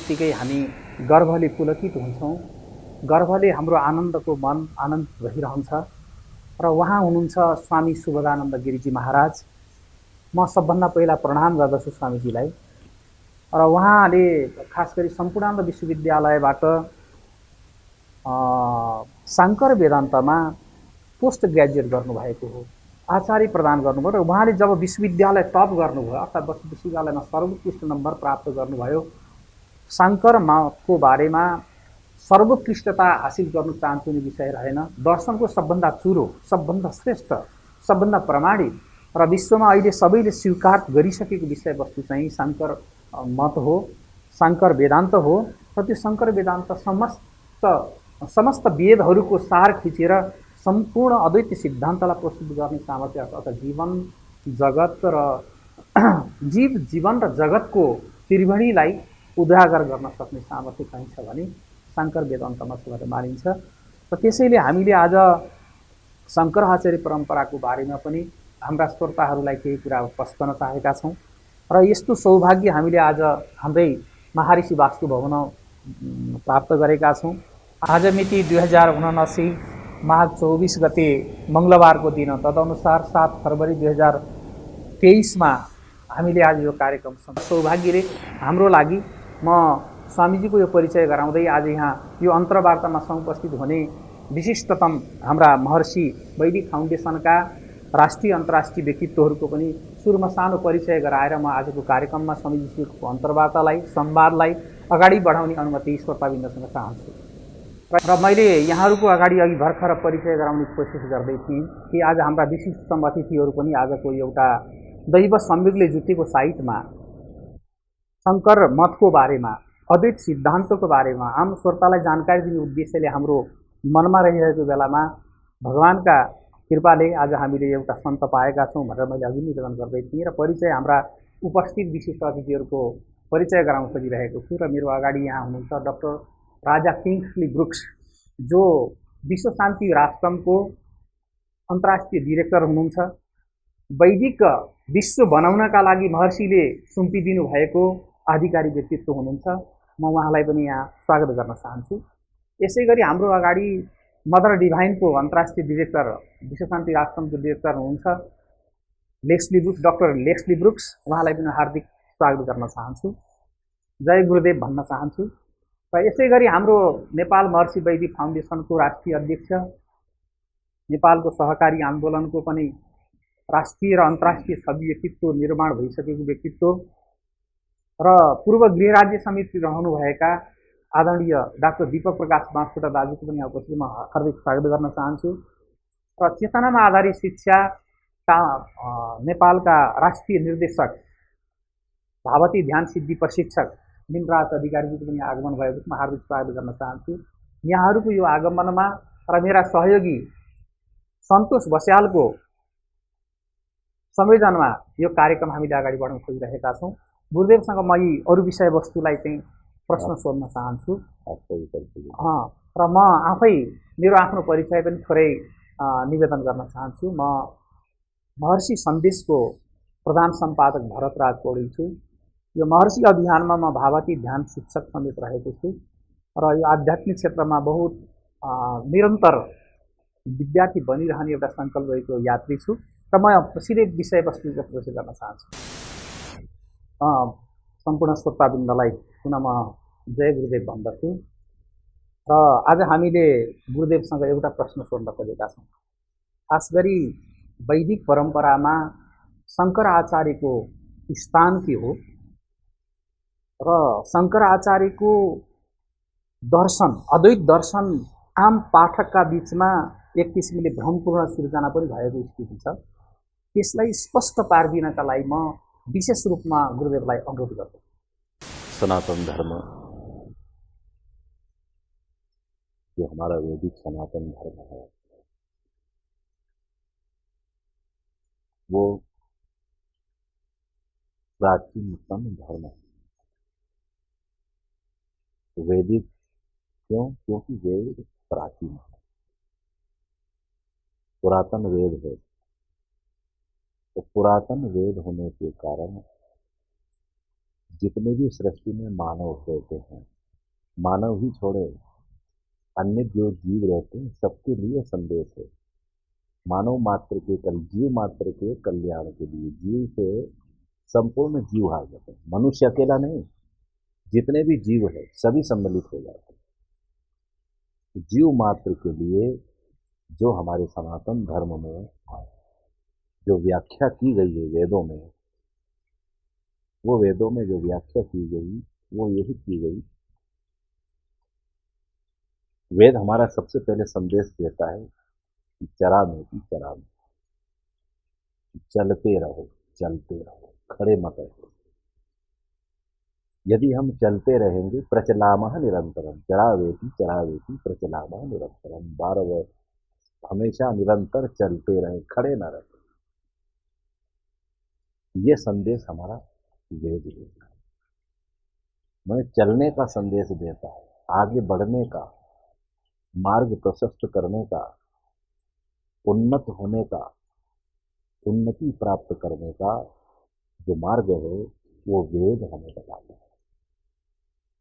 बित्तिकै हामी गर्वले पुलकित हुन्छौँ। गर्वले हाम्रो आनन्दको मन आनन्दित भइरहन्छ। र उहाँ हुनुहुन्छ स्वामी सुबोधानन्द गिरिजी महाराज। म सबभन्दा पहिला प्रणाम गर्दछु स्वामीजीलाई। र उहाँले खास गरी सम्पूर्णानन्द विश्वविद्यालयबाट शाङ्कर वेदान्तमा पोस्ट ग्रेजुएट गर्नुभएको हो, आचार्य प्रदान गर्नुभयो। र उहाँले जब विश्वविद्यालय टप गर्नुभयो अर्थात् विश्वविद्यालयमा सर्वोत्कृष्ट नम्बर प्राप्त गर्नुभयो, शङ्करको बारेमा सर्वोत्कृष्टता हासिल गर्नु चाहन्छु नि विषय रहेन, दर्शनको सबभन्दा चुरो, सबभन्दा श्रेष्ठ, सबभन्दा प्रमाणित र विश्वमा अहिले सबैले स्वीकार गरिसकेको विषयवस्तु चाहिँ शङ्कर मत हो, शङ्कर वेदान्त हो। र त्यो शङ्कर वेदान्त समस्त वेदहरूको सार खिचेर सम्पूर्ण अद्वैत सिद्धान्तलाई प्रस्तुत गर्ने सामर्थ्य अर्थात् जीवन जगत र जीवन र जगतको त्रिवेणीलाई उजागर गर्न सक्ने सामर्थ्य कहीँ छ भने शङ्कर वेदान्तमा छ भनेर मानिन्छ। र त्यसैले हामीले आज शङ्कर आचार्य परम्पराको बारेमा पनि हाम्रा श्रोताहरूलाई केही कुरा प्रस्तुत गर्न चाहेका छौँ। र यस्तो सौभाग्य हामीले आज हाम्रै महर्षि वास्तु भवन प्राप्त गरेका छौँ। आज मिति 2079 माघ 24 गते मङ्गलबारको दिन, तदनुसार 7 फरवरी 2023मा हामीले आज यो कार्यक्रम सौभाग्यले हाम्रो लागि म स्वामीजीको यो परिचय गराउँदै आज यहाँ यो अन्तर्वार्तामा समुपस्थित हुने विशिष्टतम हाम्रा महर्षि वैदिक फाउन्डेसनका राष्ट्रिय अन्तर्राष्ट्रिय व्यक्तित्वहरूको पनि सुरुमा सानो परिचय गराएर म आजको कार्यक्रममा स्वामीजीको अन्तर्वार्तालाई संवादलाई अगाडि बढाउने अनुमति श्रोताबिन्दसँग चाहन्छु। र मैले यहाँहरूको अगाडि अघि भर्खर परिचय गराउने कोसिस गर्दै थिएँ कि आज हाम्रा विशिष्टतम अतिथिहरू पनि आजको एउटा दैव संयोगले जुटेको साइटमा शङ्कर मतको बारेमा, अद्वैत सिद्धान्तको बारेमा आम श्रोतालाई जानकारी दिने उद्देश्यले हाम्रो मनमा रहिरहेको बेलामा भगवानका कृपाले आज हामीले एउटा सन्त पाएका छौँ भनेर मैले अघि निवेदन गर्दै थिएँ। र परिचय हाम्रा उपस्थित विशिष्ट अतिथिहरूको परिचय गराउन खोजिरहेको छु। र मेरो अगाडि यहाँ हुनुहुन्छ डाक्टर राजा किङ्सली ब्रुक्स, जो विश्व शान्ति राष्ट्रमको अन्तर्राष्ट्रिय डिरेक्टर हुनुहुन्छ। वैदिक विश्व बनाउनका लागि महर्षिले सुम्पिदिनु भएको आधिकारिक व्यक्तित्व हुनुहुन्छ। म उहाँलाई पनि यहाँ स्वागत गर्न चाहन्छु। यसै गरी हाम्रो अगाडि मदर डिभाइनको अन्तर्राष्ट्रिय डिरेक्टर, विश्व शान्ति राष्ट्रमको डिरेक्टर हुनुहुन्छ लेक्सली ब्रुक्स, डाक्टर लेक्सली ब्रुक्स। उहाँलाई पनि हार्दिक स्वागत गर्न चाहन्छु, जय गुरुदेव भन्न चाहन्छु। र यसै गरी हाम्रो नेपाल महर्षि वैदिक फाउन्डेसनको राष्ट्रिय अध्यक्ष, नेपालको सहकारी आन्दोलनको पनि राष्ट्रिय र अन्तर्राष्ट्रिय छवि व्यक्तित्व निर्माण भइसकेको व्यक्तित्व र पूर्व गृह राज्य समिति रहनुभएका आदरणीय डाक्टर दीपक प्रकाश बाँसकोटा दाजुको पनि उपस्थित म हार्दिक स्वागत गर्न चाहन्छु। र चेतनामा आधारित शिक्षाका नेपालका राष्ट्रिय निर्देशक भावती ध्यान सिद्धि प्रशिक्षक निमराज अधिकारीको पनि आगमन भएको म हार्दिक स्वागत गर्न चाहन्छु। यहाँहरूको यो आगमनमा र मेरा सहयोगी सन्तोष बस्यालको संयोजनमा यो कार्यक्रम हामीले अगाडि बढाउन खोजिरहेका छौँ। गुरुदेवसँग म यी अरू विषयवस्तुलाई चाहिँ प्रश्न सोध्न चाहन्छु। र म आफै मेरो आफ्नो परिचय पनि थोरै निवेदन गर्न चाहन्छु। म महर्षि सन्देशको प्रधान सम्पादक भरतराज पौडेल छु। यो महर्षि अभियानमा म भावती ध्यान शिक्षक समेत रहेको छु र यो आध्यात्मिक क्षेत्रमा बहुत निरन्तर विद्यार्थी बनिरहने एउटा सङ्कल्प भएको यात्री छु। र म सिधै विषयवस्तुको परिचय गर्न चाहन्छु। सम्पूर्ण श्रोतावृन्दलाई पुनः म जय गुरुदेव भन्दछु। र आज हामीले गुरुदेवसँग एउटा प्रश्न सोध्न खोजेका छौँ। खास गरी वैदिक परम्परामा शङ्कर आचार्यको स्थान के हो र शङ्कर आचार्यको दर्शन, अद्वैत दर्शन आम पाठकका बिचमा एक किसिमले भ्रमपूर्ण सिर्जना पनि भएको स्थिति छ। त्यसलाई स्पष्ट पारिदिनका लागि म विशेष रूपमा गुरुदेवलाई अनुरोध गर्छु। सनातन धर्म, जो हमारा वैदिक सनातन धर्म है, वो प्राचीनतम धर्म है। वैदिक क्यों? क्योंकि वेद प्राचीन है, पुरातन वेद है। तो पुरातन वेद होने के कारण जितने भी सृष्टि में मानव रहते हैं, मानव ही छोड़े अन्य जो जीव रहते हैं सबके लिए संदेश है। मानव मात्र के जीव मात्र के कल्याण के लिए, जीव से संपूर्ण जीव आ जाते हैं, मनुष्य अकेला नहीं, जितने भी जीव है सभी सम्मिलित हो जाते हैं जीव मात्र के लिए। जो हमारे सनातन धर्म में जो व्याख्या की गई है वेदों में, वो वेदों में जो व्याख्या की गई वो यही की गई। वेद हमारा सबसे पहले संदेश देता है कि चरा में चलते रहो, चलते रहो, खड़े मत रहो। यदि हम चलते रहेंगे, प्रचलामः निरंतरम, चरावेति प्रचलामः निरंतरम, 12 वर्ष हमेशा निरंतर चलते रहे, खड़े ना रहे। ये संदेश हमारा वेद देता है। मैं चलने का संदेश देता है, आगे बढ़ने का, मार्ग प्रशस्त करने का, उन्नत होने का, उन्नति प्राप्त करने का जो मार्ग है वो वेद हमें बताता है।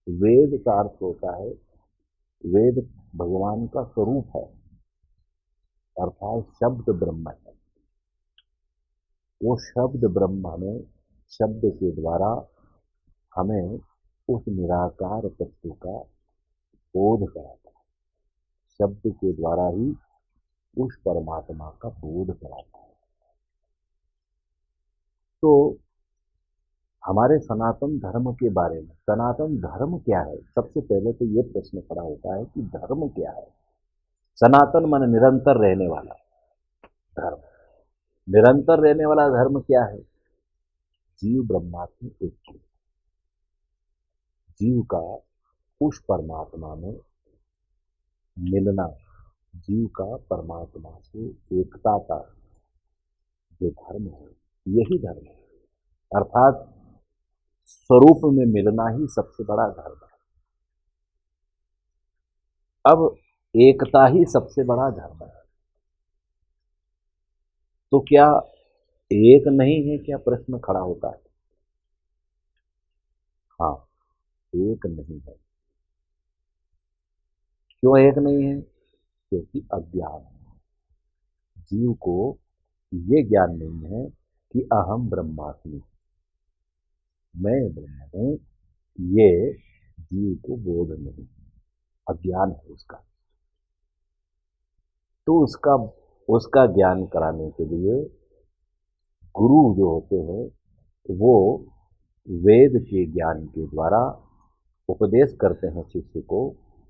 वेद का अर्थ होता है, वेद भगवान का स्वरूप है, अर्थात शब्द ब्रह्म है। वो शब्द ब्रह्म हमें शब्द के द्वारा हमें उस निराकार तत्व का बोध कराता है। शब्द के द्वारा ही उस परमात्मा का बोध कराता है। तो हमारे सनातन धर्म के बारे में, सनातन धर्म क्या है, सबसे पहले तो ये प्रश्न खड़ा होता है कि धर्म क्या है। सनातन माने निरंतर रहने वाला धर्म। निरंतर रहने वाला धर्म क्या है? जीव ब्रह्मात्म एक, जीव का उस परमात्मा में मिलना, जीव का परमात्मा से एकता का जो धर्म है, यही धर्म है। अर्थात स्वरूप में मिलना ही सबसे बड़ा धर्म है। अब एकता ही सबसे बड़ा धर्म है, तो क्या एक नहीं है? क्या प्रश्न खड़ा होता है। हाँ, एक नहीं है। क्यों एक नहीं है? क्योंकि अज्ञान है। जीव को ये ज्ञान नहीं है कि अहम ब्रह्मास्मि, मैं ब्रह्म हूं, ये जीव को बोध नहीं, अज्ञान है उसका। तो उसका उसका ज्ञान कराने के लिए गुरु जो होते हैं वो वेद के ज्ञान के द्वारा उपदेश करते हैं शिष्य को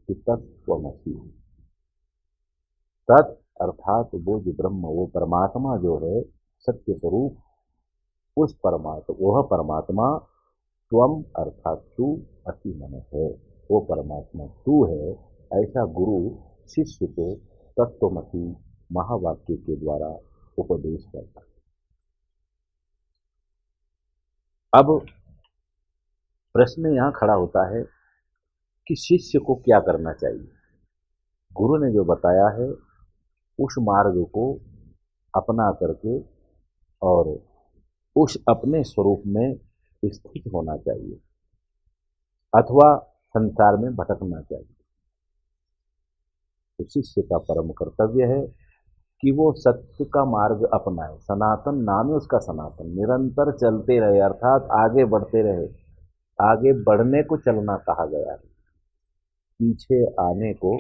कि तत्त्वमसि। तत् अर्थात वो जो ब्रह्म, वो परमात्मा जो है सत्य स्वरूप, उस परमात्मा, वह परमात्मा त्वम अर्थात तू, अति मन है, वो परमात्मा तू है। ऐसा गुरु शिष्य को तत्वमसि महावाक्य के द्वारा उपदेश करता है। अब प्रश्न यहां खड़ा होता है कि शिष्य को क्या करना चाहिए। गुरु ने जो बताया है उस मार्ग को अपना करके और उस अपने स्वरूप में स्थित होना चाहिए, अथवा संसार में भटकना चाहिए। तो शिष्य का परम कर्तव्य है कि वो सत्य का मार्ग अपनाए। सनातन नाम है उसका, सनातन, निरंतर चलते रहे, अर्थात आगे बढ़ते रहे। आगे बढ़ने को चलना कहा गया है, पीछे आने को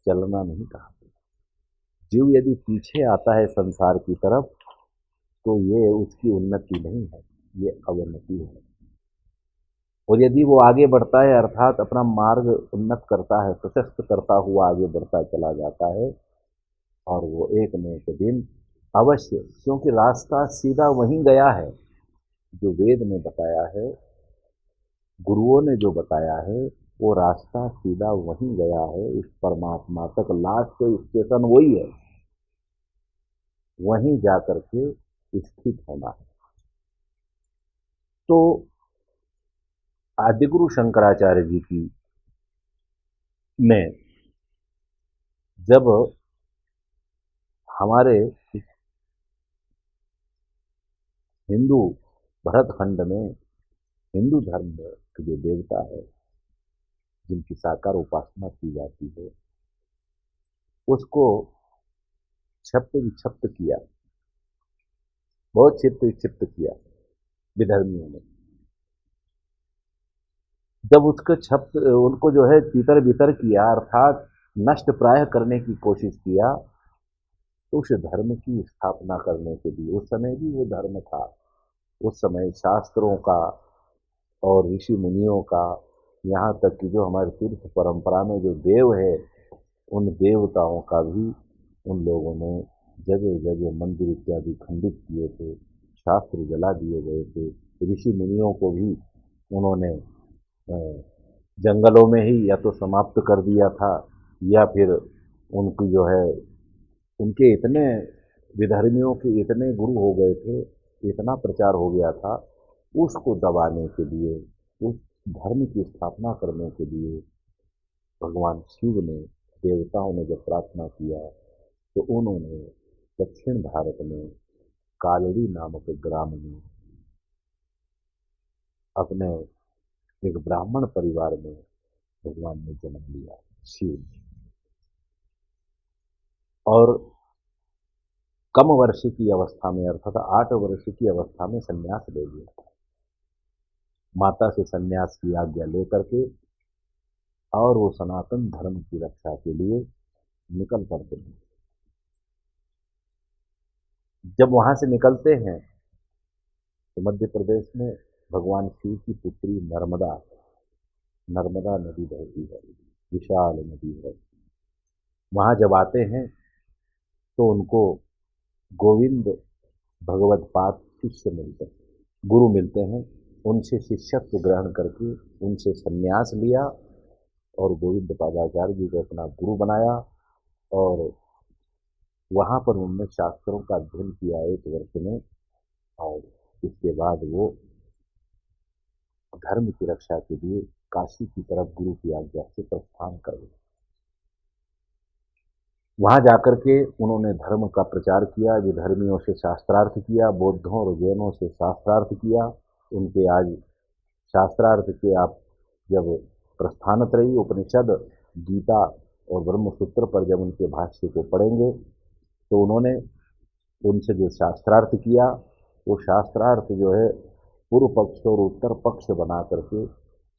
चलना नहीं कहा। जीव यदि पीछे आता है संसार की तरफ तो ये उसकी उन्नति नहीं है, ये अवनति है। और यदि वो आगे बढ़ता है, अर्थात अपना मार्ग उन्नत करता है, प्रशस्त करता हुआ आगे बढ़ता चला जाता है, और वो एक न एक दिन अवश्य, क्योंकि रास्ता सीधा वहीं गया है जो वेद ने बताया है, गुरुओं ने जो बताया है, वो रास्ता सीधा वहीं गया है इस परमात्मा तक। लास्ट स्टेशन वही है, वहीं जाकर के स्थित होना है। तो आदिगुरु शंकराचार्य जी की ने जब हमारे हिंदू भरतखंड में हिंदू धर्म में जो देवता है, जिनकी साकार उपासना की जाती है, उसको क्षिप्त विक्षिप्त किया, बहुत क्षिप्त विक्षिप्त किया विधर्मियों ने। जब उसको क्षिप्त, उनको जो है तितर बितर किया, अर्थात नष्ट प्राय करने की कोशिश किया, तो उस धर्म की स्थापना करने के लिए, उस समय भी वो धर्म था, उस समय शास्त्रों का और ऋषि मुनियों का, यहाँ तक कि जो हमारे तीर्थ परंपरा में जो देव है, उन देवताओं का भी उन लोगों ने जगह जगह मंदिर इत्यादि खंडित किए थे, शास्त्र जला दिए गए थे। ऋषि मुनियों को भी उन्होंने जंगलों में ही या तो समाप्त कर दिया था, या फिर उनकी जो है, उनके इतने विधर्मियों के इतने गुरु हो गए थे, इतना प्रचार हो गया था, उसको दबाने के लिए, उस धर्म की स्थापना करने के लिए भगवान शिव ने, देवताओं ने जब प्रार्थना किया, तो उन्होंने दक्षिण भारत में कालड़ी नामक ग्राम में अपने एक ब्राह्मण परिवार में भगवान ने जन्म लिया, शिव। और कम वर्ष की अवस्था में, अर्थात 8 वर्ष की अवस्था में संन्यास ले लिया, माता से संन्यास की आज्ञा लेकर के, और वो सनातन धर्म की रक्षा के लिए निकल पड़ते हैं। जब वहां से निकलते हैं तो मध्य प्रदेश में भगवान शिव की पुत्री नर्मदा, नर्मदा नदी बहती है, विशाल नदी है। वहां जब आते हैं तो उनको गोविंद भगवत पाद शिष्य मिलते हैं, गुरु मिलते हैं। उनसे शिष्यत्व ग्रहण करके उनसे संन्यास लिया और गोविंद पादाचार्य जी को अपना गुरु बनाया, और वहां पर उन्होंने शास्त्रों का अध्ययन किया 1 वर्ष में, और इसके बाद वो धर्म की रक्षा के लिए काशी की तरफ गुरु की आज्ञा से प्रस्थान कर गए। वहां जाकर के उन्होंने धर्म का प्रचार किया, विधर्मियों से शास्त्रार्थ किया, बौद्धों और जैनों से शास्त्रार्थ किया। उनके आज शास्त्रार्थ के आप जब प्रस्थानत्रयी उपनिषद, गीता और ब्रह्मसूत्र पर जब उनके भाष्य को पढ़ेंगे, तो उन्होंने उनसे जो शास्त्रार्थ किया, वो शास्त्रार्थ जो है पूर्व पक्ष और उत्तर पक्ष बना करके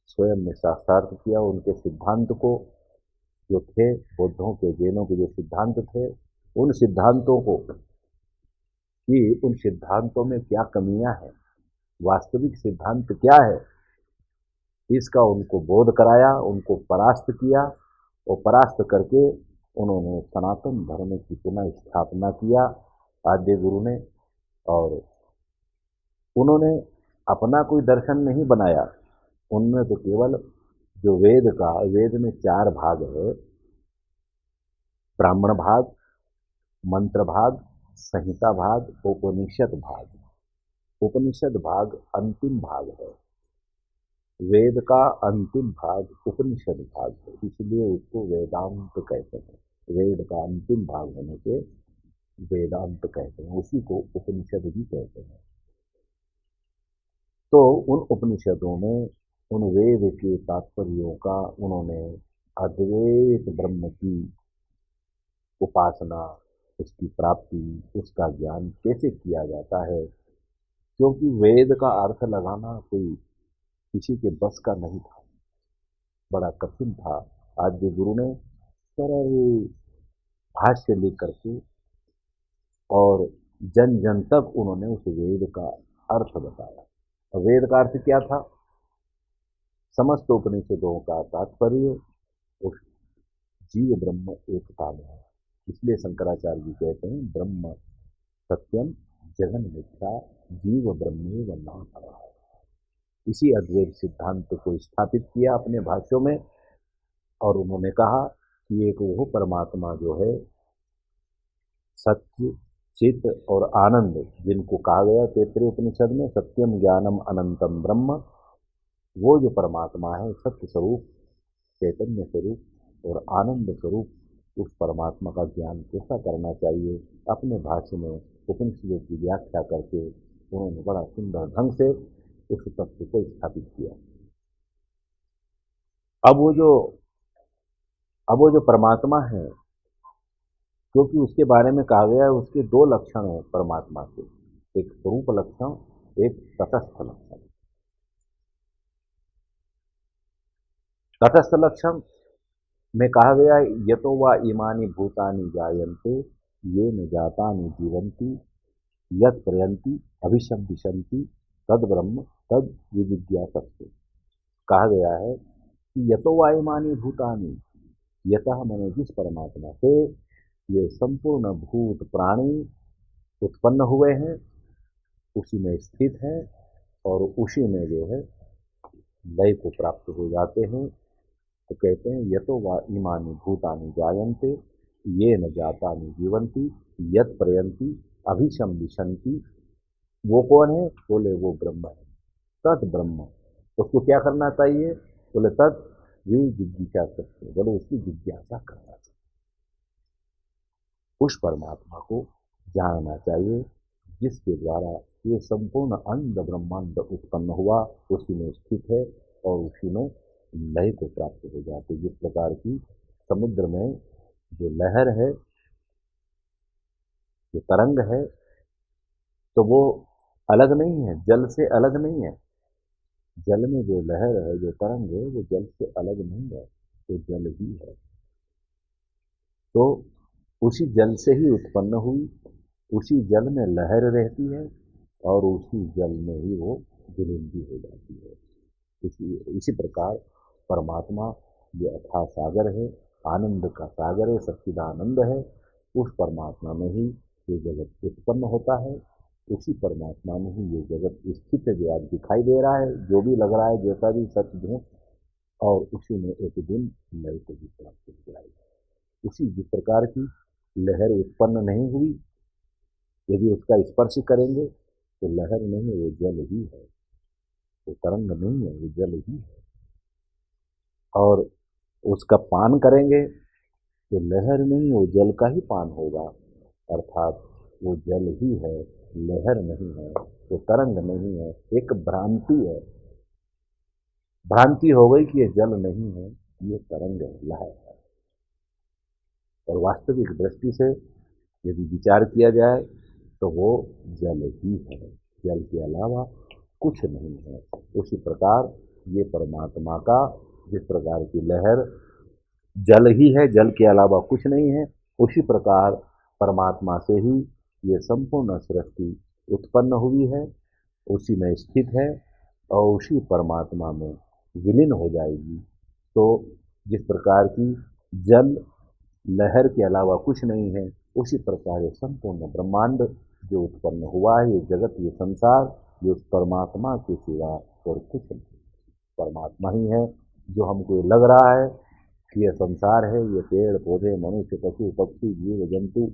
स्वयं ने शास्त्रार्थ किया। उनके सिद्धांत को, जो थे बौद्धों के, जैनों के जो सिद्धांत थे, उन सिद्धांतों को, कि उन सिद्धांतों में क्या कमियां हैं, वास्तविक सिद्धांत क्या है, इसका उनको बोध कराया, उनको परास्त किया, और परास्त करके उन्होंने सनातन धर्म की पुनः स्थापना किया आद्य गुरु ने। और उन्होंने अपना कोई दर्शन नहीं बनाया, उनमें तो केवल जो वेद का, वेद में 4 भाग है, ब्राह्मण भाग, मंत्र भाग, संहिता भाग, उपनिषद भाग। उपनिषद भाग अंतिम भाग है, वेद का अंतिम भाग उपनिषद भाग है, इसलिए उसको वेदांत कहते हैं। वेद का अंतिम भाग होने से वेदांत कहते हैं, उसी को उपनिषद भी कहते हैं। तो उन उपनिषदों में उन वेद के तात्पर्यों का उन्होंने अद्वैत ब्रह्म की उपासना, उसकी प्राप्ति, उसका ज्ञान कैसे किया जाता है, क्योंकि वेद का अर्थ लगाना कोई किसी के बस का नहीं था, बड़ा कठिन था। आद्य गुरु ने सरल भाष्य लिख करके और जन जन तक उन्होंने उस वेद का अर्थ बताया। और वेद का अर्थ क्या था? समस्त उपनिषदों का तात्पर्य उस जीव ब्रह्म एकता में है। इसलिए शंकराचार्य जी कहते हैं ब्रह्म सत्यम जगन मिथ्या जीव ब्रह्मेव नाम। इसी अद्वैत सिद्धांत को स्थापित किया अपने भाष्यों में, और उन्होंने कहा कि एक वो परमात्मा जो है सत्य, चित और आनंद, जिनको कहा गया तैत्तिरीय उपनिषद में सत्यम ज्ञानम अनंतम ब्रह्म, वो जो परमात्मा है सत्य स्वरूप, चैतन्य स्वरूप और आनंद स्वरूप, उस परमात्मा का ज्ञान कैसा करना चाहिए, अपने भाष्य में उपनिषदों की व्याख्या करके उन्होंने बड़ा सुंदर ढंग से उस तत्व को स्थापित किया। अब वो जो अब वो जो परमात्मा है, क्योंकि उसके बारे में कहा गया है, उसके दो लक्षण हैं परमात्मा के, एक स्वरूप लक्षण, एक तटस्थ लक्षण। तटस्थ लक्षण में कहा गया है, यतो वा इमानि भूतानि जायन्ते ये न जातानि जीवन्ति यत् प्रयन्ति अभिशब्दिशन्ति तद ब्रह्म तद विजिज्ञासते। कहा गया है कि यतो वा इमानि भूतानि, यतः मैंने जिस परमात्मा से ये संपूर्ण भूत प्राणी उत्पन्न हुए हैं, उसी में स्थित है और उसी में जो है लय को प्राप्त हो जाते हैं। तो कहते हैं यतो वा इमानि भूतानि जायन्ते ये न जातानि जीवन्ति यत् प्रयन्ति अभिशम विशन्ति। वो कौन है? बोले वो ब्रह्म है, तद ब्रह्म। उसको क्या करना चाहिए? बोले तद वे जिज्ञासा करते, बोले उसकी जिज्ञासा करना चाहिए, उस परमात्मा को जानना चाहिए जिसके द्वारा ये संपूर्ण अंड ब्रह्मांड उत्पन्न हुआ, उसी में स्थित है और उसी में लय को प्राप्त हो जाते। जिस प्रकार की समुद्र में जो लहर है, जो तरंग है, तो वो अलग नहीं है, जल से अलग नहीं है। जल में जो लहर है, जो तरंग है, वो जल से अलग नहीं है, तो जल ही है। तो उसी जल से ही उत्पन्न हुई, उसी जल में लहर रहती है और उसी जल में ही वो विलीन भी हो जाती है। इसी प्रकार परमात्मा ये अथाह सागर है, आनंद का सागर है, सच्चिदानंद है। उस परमात्मा में ही ये जगत उत्पन्न होता है, उसी परमात्मा में ही ये जगत स्थित है, जो आज दिखाई दे रहा है, जो भी लग रहा है, जैसा भी सच झूठ, और उसी में एक दिन लय को भी प्राप्त हो जाएगी। उसी जिस प्रकार की लहर उत्पन्न नहीं हुई, यदि उसका स्पर्श करेंगे तो लहर नहीं, वो जल ही है, वो तरंग नहीं है, वो जल ही है। और उसका पान करेंगे तो लहर नहीं, वो जल का ही पान होगा, अर्थात वो जल ही है, लहर नहीं है, वो तरंग नहीं है। एक भ्रांति है, भ्रांति हो गई कि ये जल नहीं है, ये तरंग है, लहर है। और वास्तविक दृष्टि से यदि विचार किया जाए तो वो जल ही है, जल के अलावा कुछ नहीं है। उसी प्रकार ये परमात्मा का जिस प्रकार की लहर जल ही है, जल के अलावा कुछ नहीं है, उसी प्रकार परमात्मा से ही ये संपूर्ण सृष्टि उत्पन्न हुई है, उसी में स्थित है और उसी परमात्मा में विलीन हो जाएगी। तो जिस प्रकार की जल लहर के अलावा कुछ नहीं है, उसी प्रकार ये संपूर्ण ब्रह्मांड जो उत्पन्न हुआ है, ये जगत, ये संसार, ये उस परमात्मा के सिवा और कुछ नहीं। परमात्मा ही है। जो हमको लग रहा है कि ये संसार है, ये पेड़ पौधे, मनुष्य, पशु पक्षी, जीव जंतु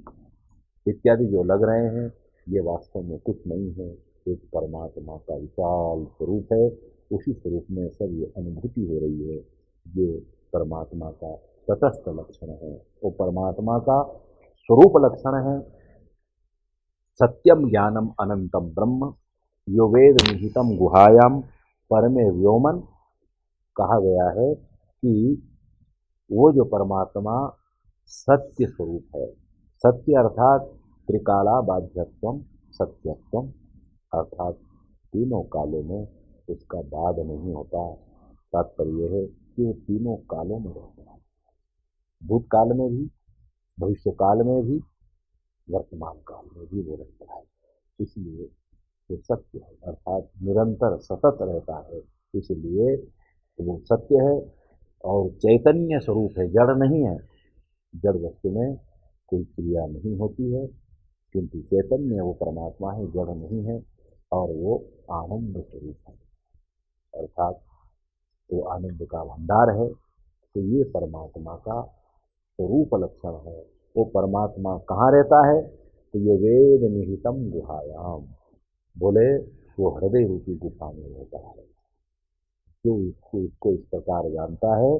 इत्यादि जो लग रहे हैं, ये वास्तव में कुछ नहीं है, एक परमात्मा का विशाल स्वरूप है। उसी स्वरूप में सब ये अनुभूति हो रही है। ये परमात्मा का तटस्थ लक्षण है, वो परमात्मा का स्वरूप लक्षण है। सत्यम ज्ञानम अनंतम ब्रह्म यो वेद निहितम गुहायाम परमे व्योमन। कहा गया है कि वो जो परमात्मा सत्य स्वरूप है, सत्य अर्थात त्रिकालाबाध्यत्वम सत्यत्वम, अर्थात तीनों कालों में उसका बाध नहीं होता। तात्पर्य है कि वो तीनों कालों में रहता है, भूतकाल में भी, भविष्य काल में भी, वर्तमान काल में भी वो रहता है। इसलिए वो सत्य है, अर्थात निरंतर सतत रहता है, इसलिए वो सत्य है और चैतन्य स्वरूप है, जड़ नहीं है। जड़ वस्तु में कोई क्रिया नहीं होती है, किंतु चैतन्य वो परमात्मा है, जड़ नहीं है, और वो आनंद स्वरूप है, अर्थात वो आनंद का भंडार है। तो ये परमात्मा का स्वरूप लक्षण है। वो परमात्मा कहाँ रहता है? तो ये वेद निहितम गुहायाम, बोले वो हृदय रूपी गुफा में रहता है। जो इसको इस प्रकार जानता है,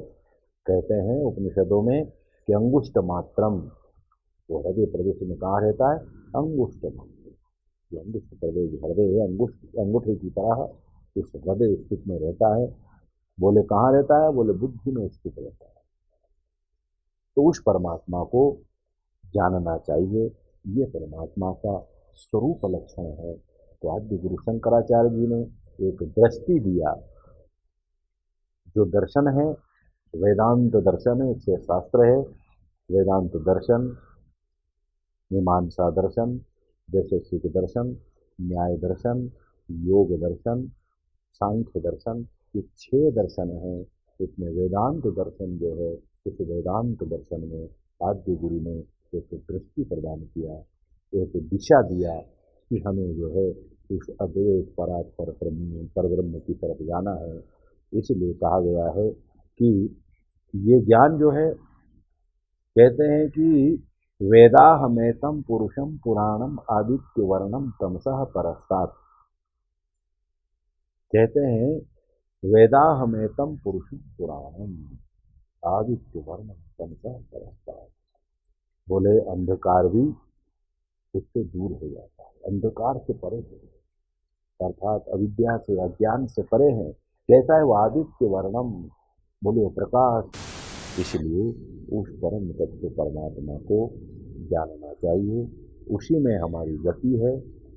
कहते हैं उपनिषदों में कि अंगुष्ठ मात्रम, वो हृदय प्रदेश में कहाँ रहता है? अंगुष्ठ मात्र। जो अंगुष्ठ प्रदेश हृदय है, अंगूठे की तरह इस हृदय स्थित में रहता है। बोले कहाँ रहता है? बोले बुद्धि में स्थित रहता है। तो उस परमात्मा को जानना चाहिए। ये परमात्मा का स्वरूप लक्षण है। तो आद्य गुरु शंकराचार्य जी ने एक दृष्टि दिया। जो दर्शन है, वेदांत दर्शन है, 6 शास्त्र है। वेदांत दर्शन, मीमांसा दर्शन, वैशेषिक दर्शन, न्याय दर्शन, योग दर्शन, सांख्य दर्शन, ये 6 दर्शन हैं। इसमें वेदांत दर्शन जो है, इस वेदांत दर्शन में आद्य गुरु ने एक दृष्टि प्रदान किया, एक दिशा दिया कि हमें जो है उस अद्वैत परात्पर परब्रह्म की तरफ जाना है। इसलिए कहा गया है कि ये ज्ञान जो है, कहते हैं कि वेदाहमेतम पुरुषम पुराणम आदित्य वर्णम तमसः परस्तात्। कहते हैं वेदाहमेतम पुरुषम पुराणम आदित्य वर्णम तमसः परस्तात्। बोले अंधकार भी उससे दूर हो जाता है, अंधकार से परे है, अर्थात अविद्या से अज्ञान से परे है। कैसा है वो? आदित्य वर्णम, बोले प्रकाश। इसलिए उस परम तत्व परमात्मा को जानना चाहिए। उसी में हमारी गति है,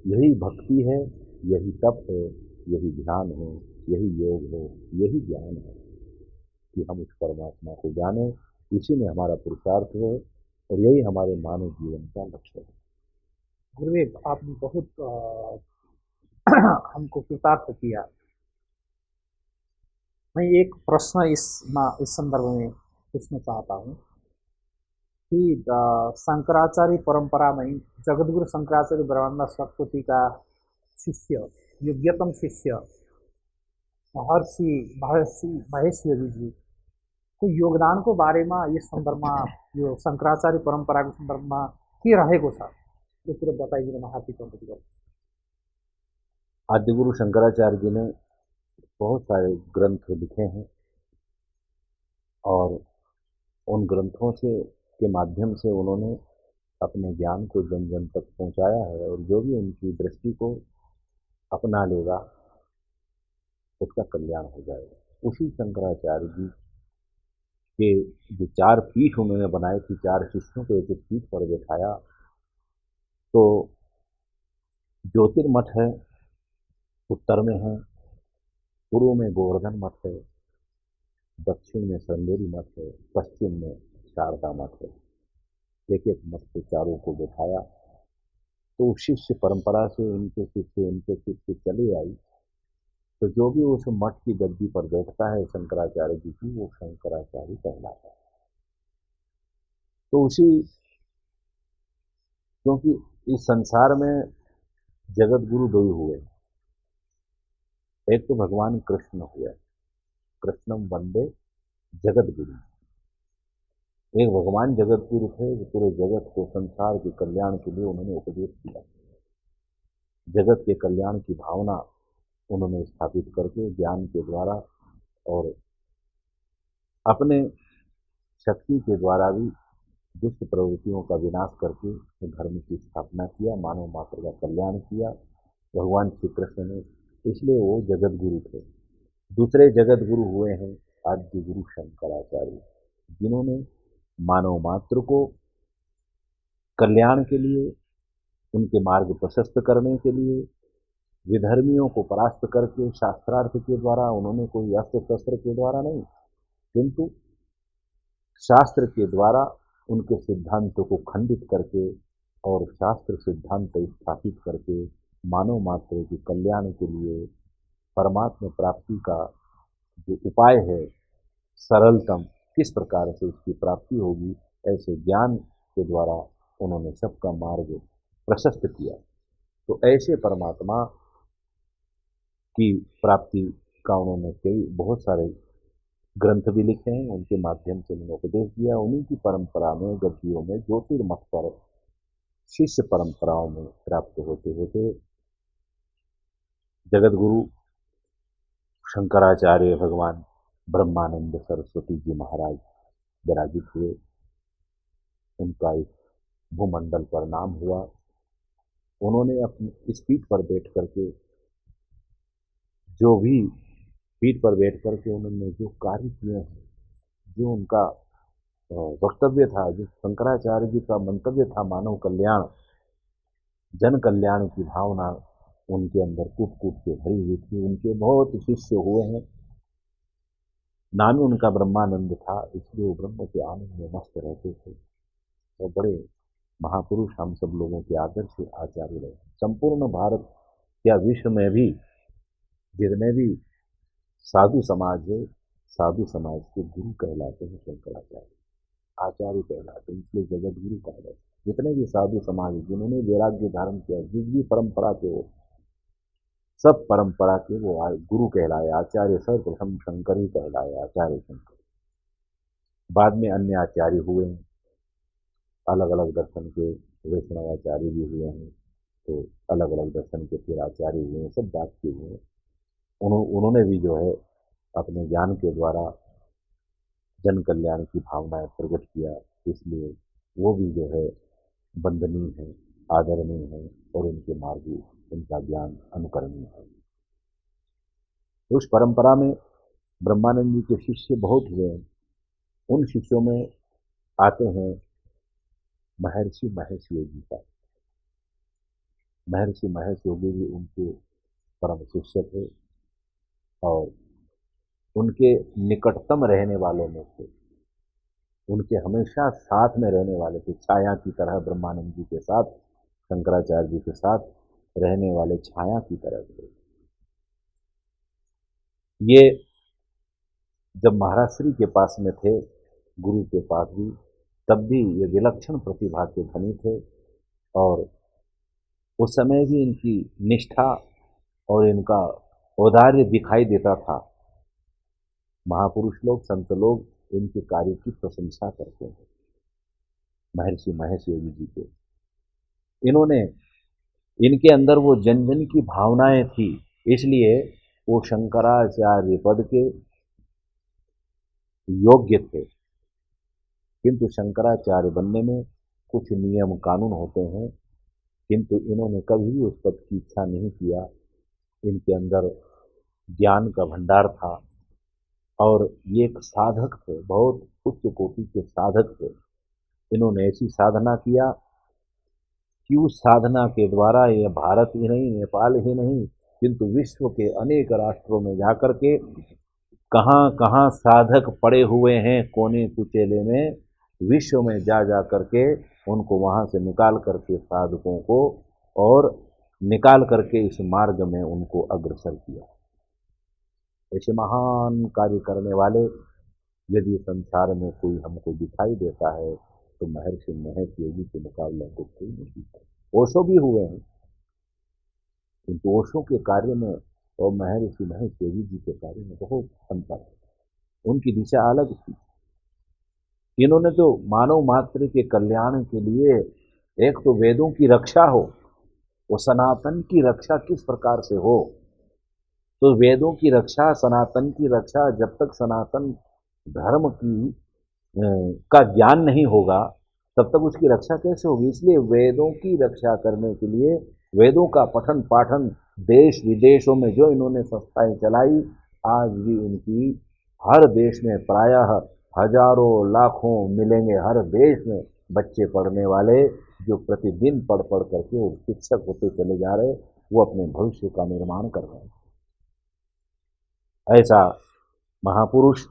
यही भक्ति है, यही तप है, यही ध्यान है, यही योग है, यही ज्ञान है कि हम उस परमात्मा को जानें। इसी में हमारा पुरुषार्थ है और यही हमारे मानव जीवन का लक्ष्य है। गुरुदेव, आपने बहुत हमको कृतार्थ किया। मैं एक प्रश्न इस संदर्भ में पूछना चाहता हूँ कि शंकराचार्य परंपरा में जगतगुरु शंकराचार्य ब्रह्मानंद सरस्वती का शिष्य, योग्यतम शिष्य महर्षि महर्षि महेश योगी जी को योगदान को बारे में ये संदर्भ में यो शंकराचार्य परंपरा के संदर्भ में के रहेको छ यो कुरो बताइदिनु म हार्दिक अनुरोध गर्छु। आद्य गुरु शंकराचार्य जी ने बहुत सारे ग्रंथ लिखे हैं और उन ग्रंथों से के माध्यम से उन्होंने अपने ज्ञान को जन जन तक पहुंचाया है। और जो भी उनकी दृष्टि को अपना लेगा उसका कल्याण हो जाएगा। उसी शंकराचार्य जी के जो 4 पीठ उन्होंने बनाए थी, 4 शिष्यों को एक एक पीठ पर बैठाया। तो ज्योतिर्मठ है, उत्तर में है, पूर्व में गोवर्धन मठ है, दक्षिण में श्रृंगेरी मठ है, पश्चिम में शारदा मठ है। एक एक मठ से चारों को बैठाया। तो शिष्य परंपरा से उनके शिष्य चले आई। तो जो भी उस मठ की गद्दी पर बैठता है शंकराचार्य जी की, वो शंकराचार्य कहलाता है। तो उसी, क्योंकि इस संसार में जगत गुरु 2 ही हुए। एक तो भगवान कृष्ण हुए, कृष्णम वंदे जगत गुरु। एक भगवान जगत गुरु थे, जो पूरे जगत को संसार के कल्याण के लिए उन्होंने उपदेश किया। जगत के कल्याण की भावना उन्होंने स्थापित करके ज्ञान के द्वारा और अपने शक्ति के द्वारा भी दुष्ट प्रवृत्तियों का विनाश करके धर्म की स्थापना किया, मानव मात्र का कल्याण किया भगवान श्री कृष्ण ने। इसलिए वो जगत गुरु थे। दूसरे जगत गुरु हुए हैं आद्य गुरु शंकराचार्य, जिन्होंने मानव मात्र को कल्याण के लिए, उनके मार्ग प्रशस्त करने के लिए, विधर्मियों को परास्त करके शास्त्रार्थ के द्वारा, उन्होंने कोई अस्त्र शस्त्र के द्वारा नहीं, किंतु शास्त्र के द्वारा उनके सिद्धांतों को खंडित करके और शास्त्र सिद्धांत स्थापित करके मानव मात्र के कल्याण के लिए परमात्मा प्राप्ति का जो उपाय है, सरलतम किस प्रकार से उसकी प्राप्ति होगी, ऐसे ज्ञान के द्वारा उन्होंने सबका मार्ग प्रशस्त किया। तो ऐसे परमात्मा की प्राप्ति का उन्होंने कई बहुत सारे ग्रंथ भी लिखे हैं, उनके माध्यम से उन्होंने उपदेश दिया। उन्हीं की परंपरा में, गद्दियों में, ज्योतिर्मठ पर शिष्य परंपराओं में प्राप्त होते होते जगत गुरु शंकराचार्य भगवान ब्रह्मानंद सरस्वती जी महाराज विराजित हुए। उनका इस भूमंडल पर नाम हुआ। उन्होंने अपनी इस पीठ पर बैठ करके जो भी पीठ पर बैठ करके उन्होंने जो कार्य किए हैं, जो उनका वक्तव्य था, जो शंकराचार्य जी का मंतव्य था, मानव कल्याण, जन कल्याण की भावना उनके अंदर कूट कूट के भरी हुई थी। उनके बहुत शिष्य हुए हैं। नाम ही उनका ब्रह्मानंद था, इसलिए वो ब्रह्म के आनंद में मस्त रहते थे और बड़े महापुरुष हम सब लोगों के आदर्श आचार्य रहे। संपूर्ण भारत या विश्व में भी जितने भी साधु समाज है, साधु समाज के गुरु कहलाते हैं शंकराचार्य, आचार्य कहलाते हैं, इसलिए जगत गुरु कहा जाता है। जितने भी साधु समाज जिन्होंने वैराग्य धारण किया, जिस भी परंपरा के हो, सब परंपरा के वो गुरु कहलाए, आचार्य सर्वप्रथम शंकर ही कहलाए, आचार्य शंकर। बाद में अन्य आचार्य हुए हैं, अलग अलग दर्शन के वैष्णवाचार्य भी हुए हैं, तो अलग अलग दर्शन के फिर आचार्य हुए हैं, सब बात के हुए हैं। उन्होंने भी जो है अपने ज्ञान के द्वारा जन कल्याण की भावनाएं प्रकट किया, इसलिए वो भी जो है वंदनीय है, आदरणीय है और उनके मार्ग उनका ज्ञान अनुकरणीय है। उस परंपरा में ब्रह्मानंद जी के शिष्य बहुत हुए हैं। उन शिष्यों में आते हैं महर्षि महेश योगी का। महर्षि महेश योगी भी उनके परम शिष्य थे और उनके निकटतम रहने वालों में थे। उनके हमेशा साथ में रहने वाले थे, छाया की तरह ब्रह्मानंद जी के साथ, शंकराचार्य जी के साथ रहने वाले छाया की तरह थे। ये जब महाराज श्री के पास में थे, गुरु के पास भी, तब भी ये विलक्षण प्रतिभा के धनी थे और उस समय भी इनकी निष्ठा और इनका औदार्य दिखाई देता था। महापुरुष लोग, संत लोग इनके कार्य की प्रशंसा करते हैं महर्षि महेश योगी जी के। इन्होंने, इनके अंदर वो जन जन की भावनाएं थी, इसलिए वो शंकराचार्य पद के योग्य थे। किंतु शंकराचार्य बनने में कुछ नियम कानून होते हैं, किंतु इन्होंने कभी भी उस पद की इच्छा नहीं किया। इनके अंदर ज्ञान का भंडार था और ये एक साधक थे, बहुत उच्च कोटि के साधक थे। इन्होंने ऐसी साधना किया कि उस साधना के द्वारा ये भारत ही नहीं, नेपाल ही नहीं, किंतु विश्व के अनेक राष्ट्रों में जाकर के कहाँ कहाँ साधक पड़े हुए हैं कोने कुचेले में, विश्व में जा जा करके उनको वहाँ से निकाल करके साधकों को और निकाल करके इस मार्ग में उनको अग्रसर किया। ऐसे महान कार्य करने वाले यदि संसार में कोई हमको दिखाई देता है तो महर्षि महेश योगी के मुकाबले को कोई नहीं है। ओशो भी हुए हैं, किंतु ओशो के कार्य में और महर्षि महेश योगी जी के कार्य में बहुत अंतर है। उनकी दिशा अलग थी। इन्होंने तो मानव मात्र के कल्याण के लिए, एक तो वेदों की रक्षा हो, वो सनातन की रक्षा किस प्रकार से हो, तो वेदों की रक्षा, सनातन की रक्षा, जब तक सनातन धर्म की का ज्ञान नहीं होगा तब तक उसकी रक्षा कैसे होगी। इसलिए वेदों की रक्षा करने के लिए वेदों का पठन पाठन देश विदेशों में जो इन्होंने संस्थाएं चलाई, आज भी उनकी हर देश में प्रायः हजारों लाखों मिलेंगे, हर देश में बच्चे पढ़ने वाले जो प्रतिदिन पढ़ पढ़ करके वो शिक्षक होते चले जा रहे, वो अपने भविष्य का निर्माण कर रहे हैं। ऐसा महापुरुष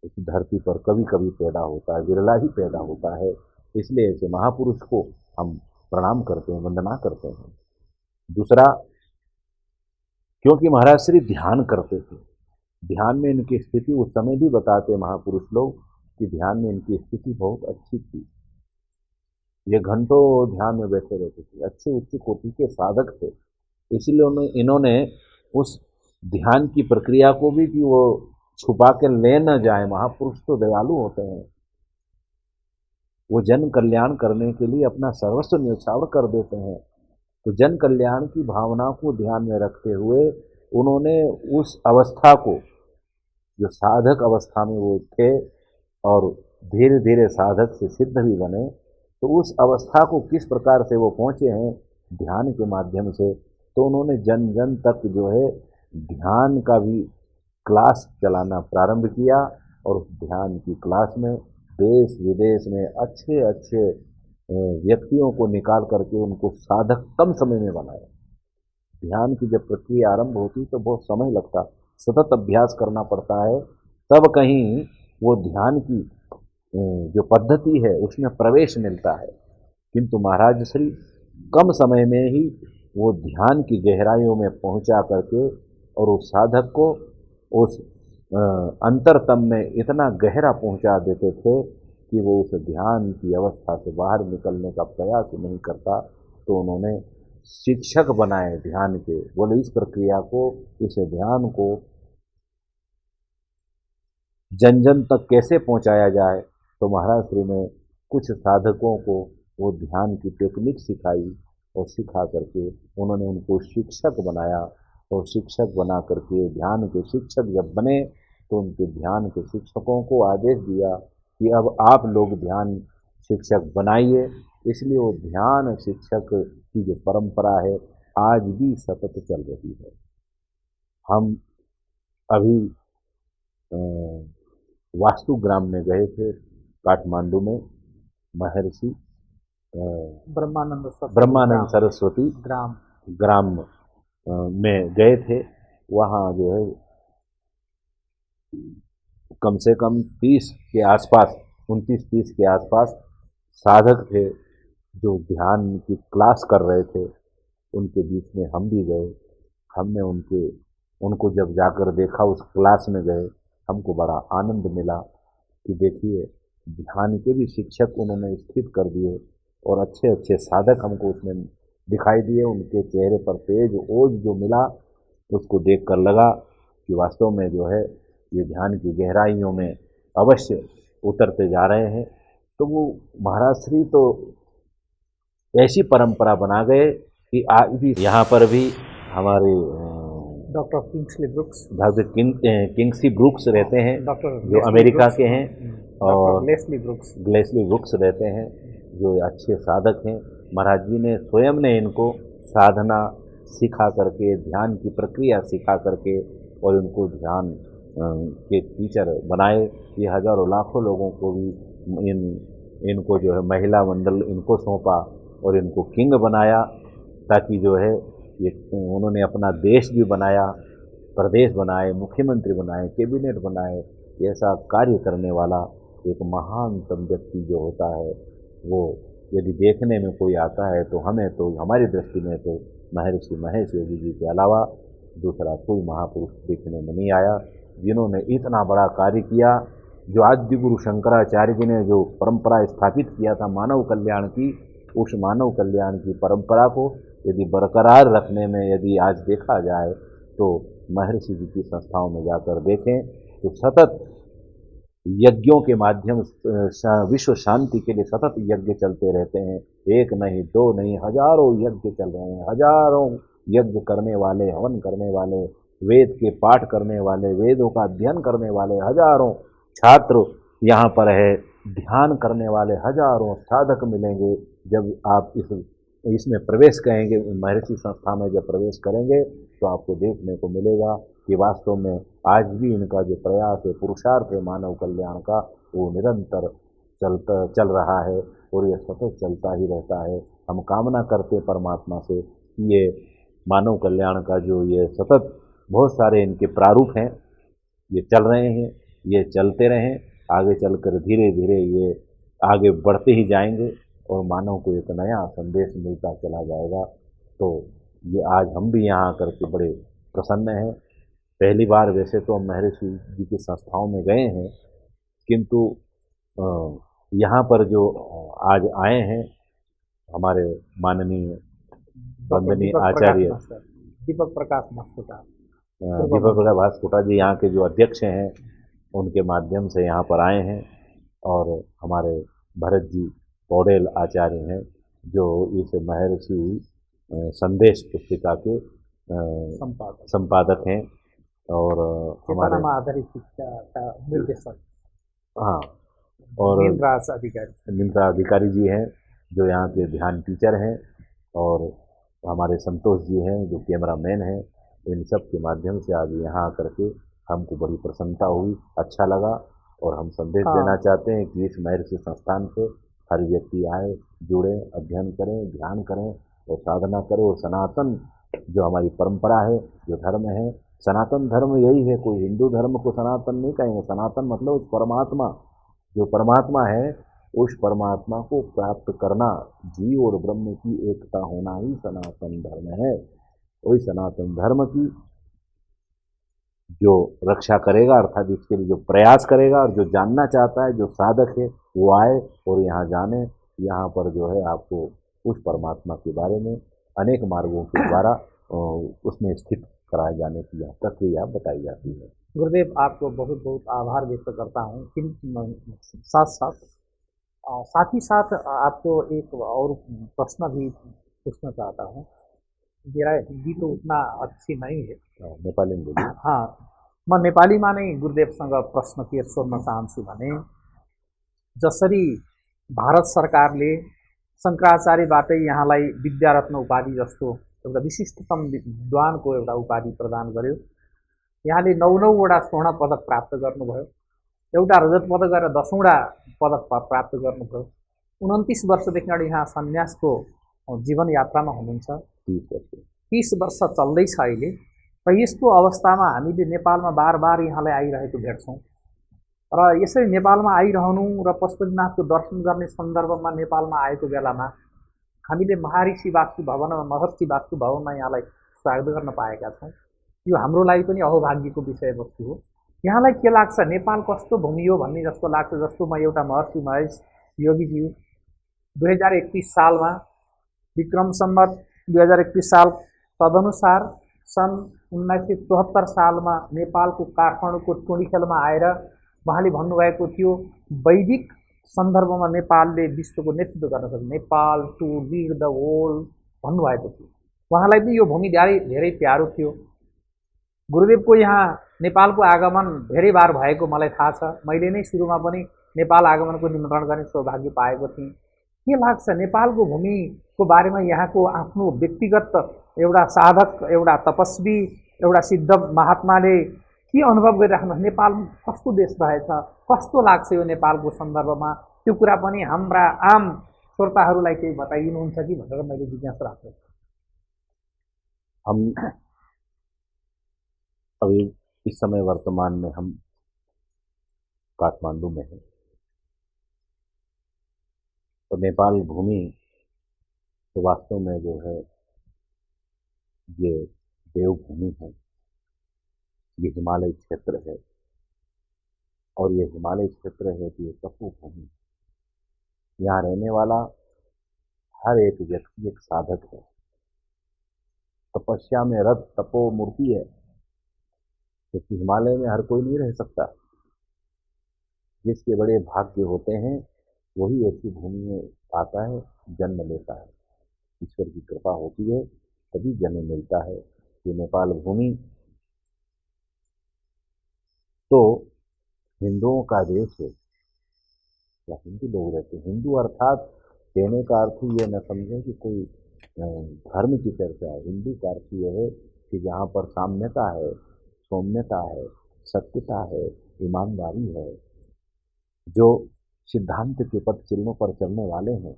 इस धरती पर कभी कभी पैदा होता है, विरला ही पैदा होता है। इसलिए ऐसे महापुरुष को हम प्रणाम करते हैं, वंदना करते हैं। दूसरा, क्योंकि महाराज श्री ध्यान करते थे, ध्यान में इनकी स्थिति उस समय भी बताते महापुरुष लोग कि ध्यान में इनकी स्थिति बहुत अच्छी थी। ये घंटों ध्यान में बैठे रहते थे, अच्छे उच्च कोटि के साधक थे। इसलिए इन्होंने उस ध्यान की प्रक्रिया को भी कि वो छुपा के ले न जाए। महापुरुष तो दयालु होते हैं, वो जन कल्याण करने के लिए अपना सर्वस्व न्यौछावर कर देते हैं। तो जन कल्याण की भावना को ध्यान में रखते हुए उन्होंने उस अवस्था को, जो साधक अवस्था में वो थे और धीरे धीरे साधक से सिद्ध भी बने, तो उस अवस्था को किस प्रकार से वो पहुँचे हैं ध्यान के माध्यम से, तो उन्होंने जन जन तक जो है ध्यान का भी क्लास चलाना प्रारंभ किया, और उस ध्यान की क्लास में देश विदेश में अच्छे अच्छे व्यक्तियों को निकाल करके उनको साधक कम समय में बनाया। ध्यान की जब प्रक्रिया आरंभ होती तो बहुत समय लगता, सतत अभ्यास करना पड़ता है, तब कहीं वो ध्यान की जो पद्धति है उसमें प्रवेश मिलता है। किंतु महाराज श्री कम समय में ही वो ध्यान की गहराइयों में पहुंचा करके और उस साधक को उस अंतरतम में इतना गहरा पहुंचा देते थे कि वो उस ध्यान की अवस्था से बाहर निकलने का प्रयास नहीं करता। तो उन्होंने शिक्षक बनाए ध्यान के, बोले इस प्रक्रिया को, इस ध्यान को जन जन तक कैसे पहुंचाया जाए। तो महाराज श्री ने कुछ साधकों को वो ध्यान की टेक्निक सिखाई, और सिखा करके उन्होंने उनको शिक्षक बनाया, और शिक्षक बना करके ध्यान के शिक्षक जब बने तो उनके ध्यान के शिक्षकों को आदेश दिया कि अब आप लोग ध्यान शिक्षक बनाइए। इसलिए वो ध्यान शिक्षक की जो परंपरा है आज भी सतत चल रही है। हम अभी वास्तुग्राम में गए थे, काठमांडू में, महर्षि ब्रह्मानंद सरस्वती ग्राम ग्राम में गए थे। वहाँ जो है कम से कम 30 के आसपास, 29-30 के आसपास साधक थे जो ध्यान की क्लास कर रहे थे। उनके बीच में हम भी गए। हमने उनको जब जाकर देखा, उस क्लास में गए, हमको बड़ा आनंद मिला कि देखिए ध्यान के भी शिक्षक उन्होंने स्थित कर दिए, और अच्छे अच्छे साधक हमको उसमें दिखाई दिए। उनके चेहरे पर तेज ओज जो मिला, उसको देखकर लगा कि वास्तव में जो है ये ध्यान की गहराइयों में अवश्य उतरते जा रहे हैं। तो वो महाराज श्री तो ऐसी परंपरा बना गए कि आज भी यहाँ पर भी हमारे doctor Kingsley brooks, doctor Kingsley brooks रहते हैं, डॉक्टर जो अमेरिका के हैं, और लेस्ली ब्रुक्स रहते हैं, जो अच्छे साधक हैं। महाराज जी ने स्वयं ने इनको साधना सिखा करके, ध्यान की प्रक्रिया सिखा करके, और इनको ध्यान के टीचर बनाए। ये हजारों लाखों लोगों को भी इनको जो है महिला मंडल इनको सौंपा, और इनको किंग बनाया, ताकि जो है ये उन्होंने अपना देश भी बनाया, प्रदेश बनाए, मुख्यमंत्री बनाए, कैबिनेट बनाए। ऐसा कार्य करने वाला एक महानतम व्यक्ति जो होता है, वो यदि देखने में कोई आता है तो हमें तो, हमारी दृष्टि में तो महर्षि महेश योगी जी के अलावा दूसरा कोई महापुरुष देखने में नहीं आया, जिन्होंने इतना बड़ा कार्य किया। जो आद्य गुरु शंकराचार्य जी ने जो परंपरा स्थापित किया था मानव कल्याण की, उस मानव कल्याण की परंपरा को यदि बरकरार रखने में यदि आज देखा जाए तो महर्षि जी की संस्थाओं में जाकर देखें तो सतत यज्ञों के माध्यम विश्व शांति के लिए सतत यज्ञ चलते रहते हैं। एक नहीं, दो नहीं, हजारों यज्ञ चल रहे हैं। हजारों यज्ञ करने वाले, हवन करने वाले, वेद के पाठ करने वाले, वेदों का अध्ययन करने वाले हजारों छात्र यहाँ पर है। ध्यान करने वाले हजारों साधक मिलेंगे। जब आप इसमें प्रवेश करेंगे, महर्षि संस्था में जब प्रवेश करेंगे तो आपको देखने को मिलेगा कि वास्तव में आज भी इनका जो प्रयास है, पुरुषार्थ है मानव कल्याण का, वो निरंतर चल रहा है, और ये सतत चलता ही रहता है। हम कामना करते परमात्मा से कि ये मानव कल्याण का जो ये सतत बहुत सारे इनके प्रारूप हैं, ये चल रहे हैं, ये चलते रहें, आगे चलकर धीरे धीरे ये आगे बढ़ते ही जाएंगे, और मानव को एक नया संदेश मिलता चला जाएगा। तो ये आज हम भी यहाँ आकर के बड़े प्रसन्न हैं। पहली बार वैसे तो हम महर्षि जी की संस्थाओं में गए हैं, किंतु यहाँ पर जो आज आए हैं हमारे माननीय वंदनीय आचार्य दीपक प्रकाश भास्कुटा जी, यहाँ के जो अध्यक्ष हैं, उनके माध्यम से यहाँ पर आए हैं, और हमारे भरत जी पौडेल आचार्य हैं, जो इस महर्षि संदेश पुस्तिका के संपादक हैं, और हमारे आधारित शिक्षा का निर्देशक, हाँ, और निंद्रा अधिकारी जी हैं, जो यहाँ के ध्यान टीचर हैं, और हमारे संतोष जी हैं जो कैमरामैन हैं, इन सब के माध्यम से आज यहाँ आकर के हमको बड़ी प्रसन्नता हुई, अच्छा लगा। और हम संदेश देना हाँ चाहते हैं कि इस महर्षि संस्थान से हर व्यक्ति आए, जुड़े, अध्ययन करें, ध्यान करें और साधना करें। और सनातन जो हमारी परंपरा है, जो धर्म है, सनातन धर्म यही है। कोई हिंदू धर्म को सनातन नहीं कहेंगे। सनातन मतलब उस परमात्मा, जो परमात्मा है, उस परमात्मा को प्राप्त करना, जीव और ब्रह्म की एकता होना ही सनातन धर्म है। वही सनातन धर्म की जो रक्षा करेगा, अर्थात इसके लिए जो प्रयास करेगा, और जो जानना चाहता है, जो साधक है, वो आए और यहाँ जाने। यहाँ पर जो है आपको उस परमात्मा के बारे में अनेक मार्गों के द्वारा उसमें स्थित कराए जाने की यह प्रक्रिया बताई जाती है। गुरुदेव, आपको बहुत बहुत आभार व्यक्त करता हूँ। साथ साथ साथ ही साथ आपको एक और प्रश्न भी पूछना चाहता हूँ। मेरा हिंदी तो उतना अच्छी नहीं है। नेपाली में बोलिए। हाँ, म नेपालीमा नै गुरुदेवसँग प्रश्न के सोध्न चाहन्छु भने, जसरी भारत सरकारले शङ्कराचार्यबाटै यहाँलाई विद्यारत्न उपाधि जस्तो एउटा विशिष्टतम विद्वानको एउटा उपाधि प्रदान गर्यो। यहाँले 9-9वटा स्वर्ण पदक प्राप्त गर्नुभयो, एउटा रजत पदक गरेर 10औँवटा पदक प्राप्त गर्नुभयो। 29 वर्षदेखि अगाडि यहाँ सन्यासको जीवन यात्रामा हुनुहुन्छ। 30 वर्ष चल्दैछ अहिले। र यस्तो अवस्थामा हामीले नेपालमा बार बार यहाँलाई आइरहेको भेट्छौँ। र यसरी नेपालमा आइरहनु र पशुपतिनाथको दर्शन गर्ने सन्दर्भमा नेपालमा आएको बेलामा हामीले महर्षि वास्तु भवनमा यहाँलाई स्वागत गर्न पाएका छौँ। यो हाम्रो लागि पनि अहोभाग्यको विषयवस्तु हो। यहाँलाई के लाग्छ, नेपाल कस्तो भूमि हो भन्ने जस्तो लाग्छ? जस्तो म एउटा महर्षि महेश योगीज्यू 2031 सालमा विक्रम सम्वत 2031 साल तदनुसार सन् 1974 सालमा नेपालको काठमाडौँको टुँडिखेलमा आएर उहाँले भन्नुभएको थियो, वैदिक सन्दर्भमा नेपालले विश्वको नेतृत्व गर्न सक्छ, Nepal to lead the world भन्नुभएको थियो। उहाँलाई पनि यो भूमि धेरै धेरै प्यारो थियो। गुरुदेवको यहाँ नेपालको आगमन धेरै बार भएको मलाई थाहा छ। मैले नै सुरुमा पनि नेपाल आगमनको निमन्त्रण गर्ने सौभाग्य पाएको थिएँ। के लाग्छ नेपालको भूमिको बारेमा? यहाँको आफ्नो व्यक्तिगत एउटा साधक, एउटा तपस्वी, एउटा सिद्ध महात्माले के अनुभव गरिराख्नु? नेपाल कस्तो देश रहेछ, कस्तो लाग्छ यो नेपालको सन्दर्भमा? त्यो कुरा पनि हाम्रा आम श्रोताहरूलाई केही बताइदिनुहुन्छ कि भनेर मैले जिज्ञासा राख्छु। हम अभी इस समय वर्तमान में हम काठमांडू में हैं। तो नेपाल भूमि तो वास्तव में जो है ये देवभूमि है, ये हिमालय क्षेत्र है। और ये हिमालय क्षेत्र है कि ये तपोभूमि। यहाँ रहने वाला हर एक व्यक्ति एक साधक है, तपस्या में रत तपो मूर्ति है। क्योंकि हिमालय में हर कोई नहीं रह सकता। जिसके बड़े भाग्य होते हैं वही ऐसी भूमि में आता है, जन्म लेता है। ईश्वर की कृपा होती है तभी जन्म मिलता है। ये नेपाल भूमि तो हिंदुओं का देश है, या हिंदू लोग रहते हैं। हिंदू अर्थात कहने का अर्थ ये न समझें कि कोई धर्म की चर्चा है। हिंदू का अर्थ यह है कि जहाँ पर साम्यता है, सौम्यता है, सत्यता है, ईमानदारी है, जो सिद्धांत के पथ चिन्हों पर चलने वाले हैं,